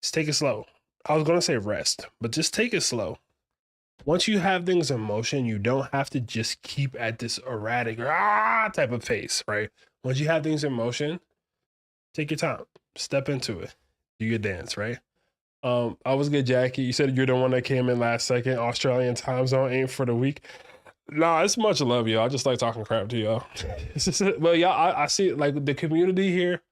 is take it slow. I was going to say rest, but just take it slow. Once you have things in motion, you don't have to just keep at this erratic type of pace, right? Once you have things in motion, take your time, step into it, do your dance, right? I was good, Jackie. You said you're the one that came in last second. Australian time zone ain't for the week. Nah, it's much love, y'all. I just like talking crap to y'all. It's just, well, y'all, I see like the community here.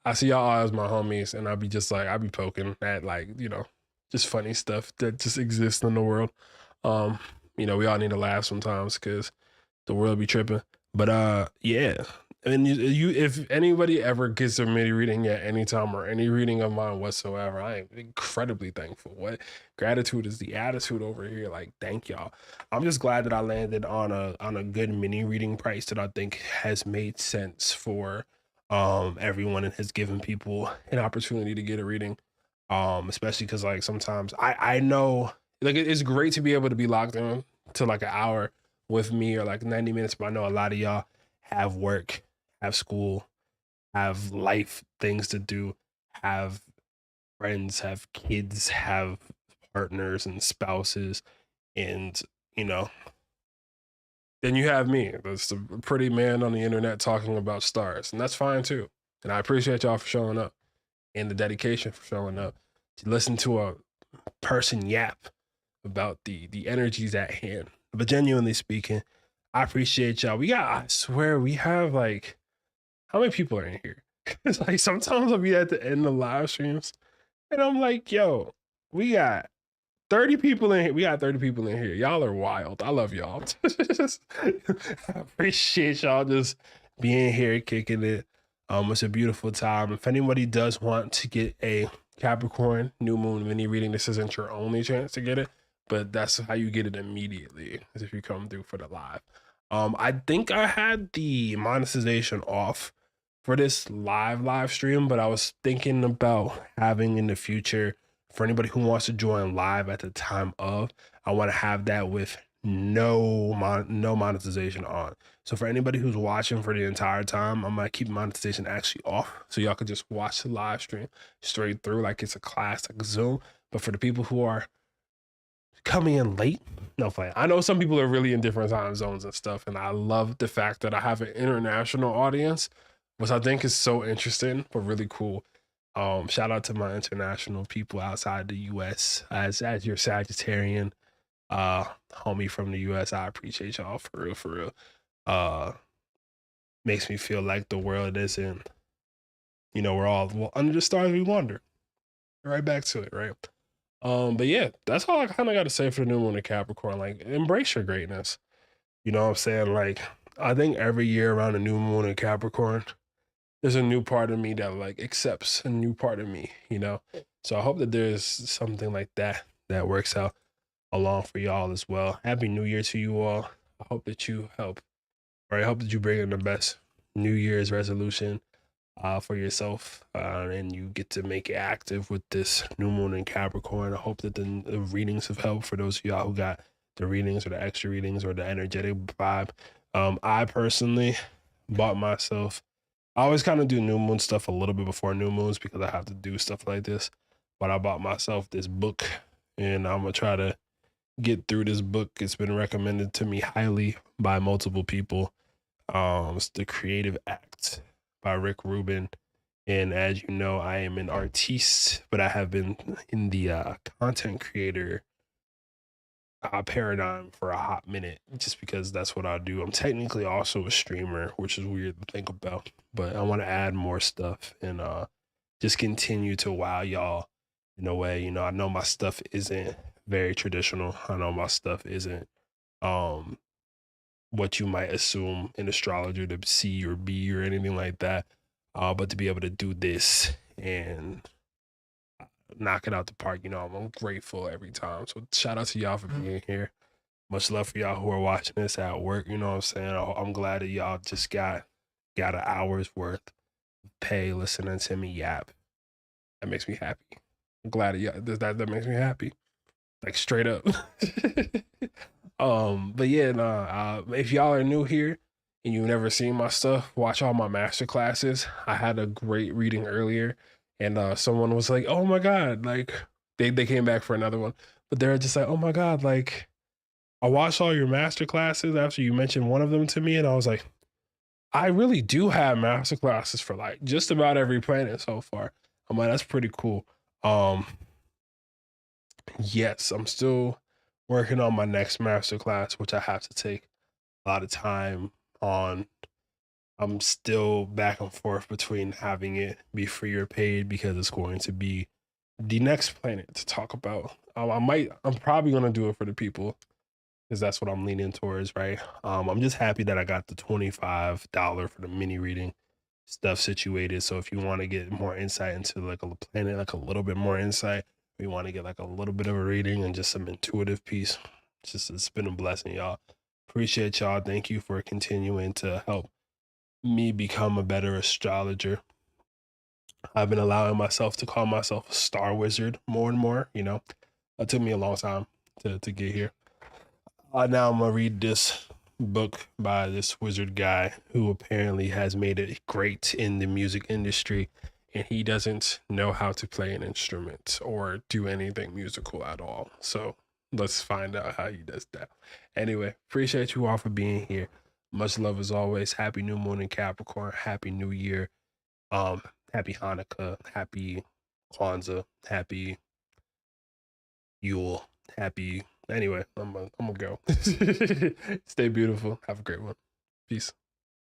I see y'all as my homies, and I be just like, I be poking at like, you know, just funny stuff that just exists in the world. Um, you know, we all need to laugh sometimes because the world be tripping. But yeah. And you, if anybody ever gets a mini reading at any time or any reading of mine whatsoever, I am incredibly thankful. What gratitude is the attitude over here? Like, thank y'all. I'm just glad that I landed on a good mini reading price that I think has made sense for everyone and has given people an opportunity to get a reading. Especially because like sometimes I know like it's great to be able to be locked in to like an hour with me or like 90 minutes, but I know a lot of y'all have work, have school, have life things to do, have friends, have kids, have partners and spouses, and you know, then you have me. That's the pretty man on the internet talking about stars, and that's fine too. And I appreciate y'all for showing up and the dedication for showing up to listen to a person yap about the energies at hand. But genuinely speaking, I appreciate y'all. I swear, we have like, how many people are in here? It's like sometimes I'll be at the end of live streams and I'm like, yo, we got 30 people in here. We got 30 people in here. Y'all are wild. I love y'all. I appreciate y'all just being here, kicking it. It's a beautiful time. If anybody does want to get a Capricorn new moon mini reading, this isn't your only chance to get it, but that's how you get it immediately, is if you come through for the live. I think I had the monetization off for this live stream, but I was thinking about having in the future for anybody who wants to join live at the time of, I want to have that with no monetization on. So for anybody who's watching for the entire time, I'm gonna keep monetization actually off, so y'all can just watch the live stream straight through like it's a class, like Zoom. But for the people who are coming in late, no play. I know some people are really in different time zones and stuff, and I love the fact that I have an international audience, which I think is so interesting but really cool. Shout out to my international people outside the US. As your Sagittarian homie from the US, I appreciate y'all for real, for real. Makes me feel like the world isn't, you know, we're all under the stars we wander. Right back to it, right? But yeah, that's all I kind of got to say for the new moon in Capricorn. Like, embrace your greatness. You know what I'm saying? Like, I think every year around the new moon in Capricorn, there's a new part of me that like accepts a new part of me, you know? So I hope that there's something like that that works out along for y'all as well. Happy New Year to you all. I hope that you help, or I hope that you bring in the best New Year's resolution for yourself, and you get to make it active with this new moon in Capricorn. I hope that the readings have helped for those of y'all who got the readings or the extra readings or the energetic vibe. I personally bought myself, I always kind of do new moon stuff a little bit before new moons because I have to do stuff like this, but I bought myself this book and I'm gonna try to get through this book. It's been recommended to me highly by multiple people. It's The Creative Act by Rick Rubin. And as you know, I am an artiste, but I have been in the content creator paradigm for a hot minute, just because that's what I do. I'm technically also a streamer, which is weird to think about, but I want to add more stuff and just continue to wow y'all in a way. You know, I know my stuff isn't very traditional. I know my stuff isn't what you might assume an astrologer to see or be or anything like that. But to be able to do this and knock it out the park, you know, I'm grateful every time. So shout out to y'all for being here. Much love for y'all who are watching this at work. You know what I'm saying? I'm glad that y'all just got an hour's worth of pay listening to me yap. That makes me happy. I'm glad that y'all, that makes me happy. Like straight up. But yeah, nah, if y'all are new here and you've never seen my stuff, watch all my master classes. I had a great reading earlier and someone was like, oh my God, like they came back for another one, but they're just like, oh my God, like I watched all your master classes after you mentioned one of them to me. And I was like, I really do have master classes for like just about every planet so far. I'm like, that's pretty cool. Yes, I'm still working on my next master class, which I have to take a lot of time on. I'm still back and forth between having it be free or paid because it's going to be the next planet to talk about. I'm probably gonna do it for the people because that's what I'm leaning towards, right? I'm just happy that I got the $25 for the mini reading stuff situated. So if you want to get more insight into like a planet, like a little bit more insight, or you want to get like a little bit of a reading and just some intuitive piece, it's been a blessing, y'all. Appreciate y'all. Thank you for continuing to help me become a better astrologer. I've been allowing myself to call myself a star wizard more and more. You know, it took me a long time to get here. Now I'm gonna read this book by this wizard guy who apparently has made it great in the music industry, and he doesn't know how to play an instrument or do anything musical at all. So let's find out how he does that. Anyway, appreciate you all for being here. Much love as always. Happy new moon in Capricorn. Happy New Year. Um, Happy Hanukkah. Happy Kwanzaa. Happy Yule. Happy. Anyway, I'm gonna go. Stay beautiful. Have a great one. Peace.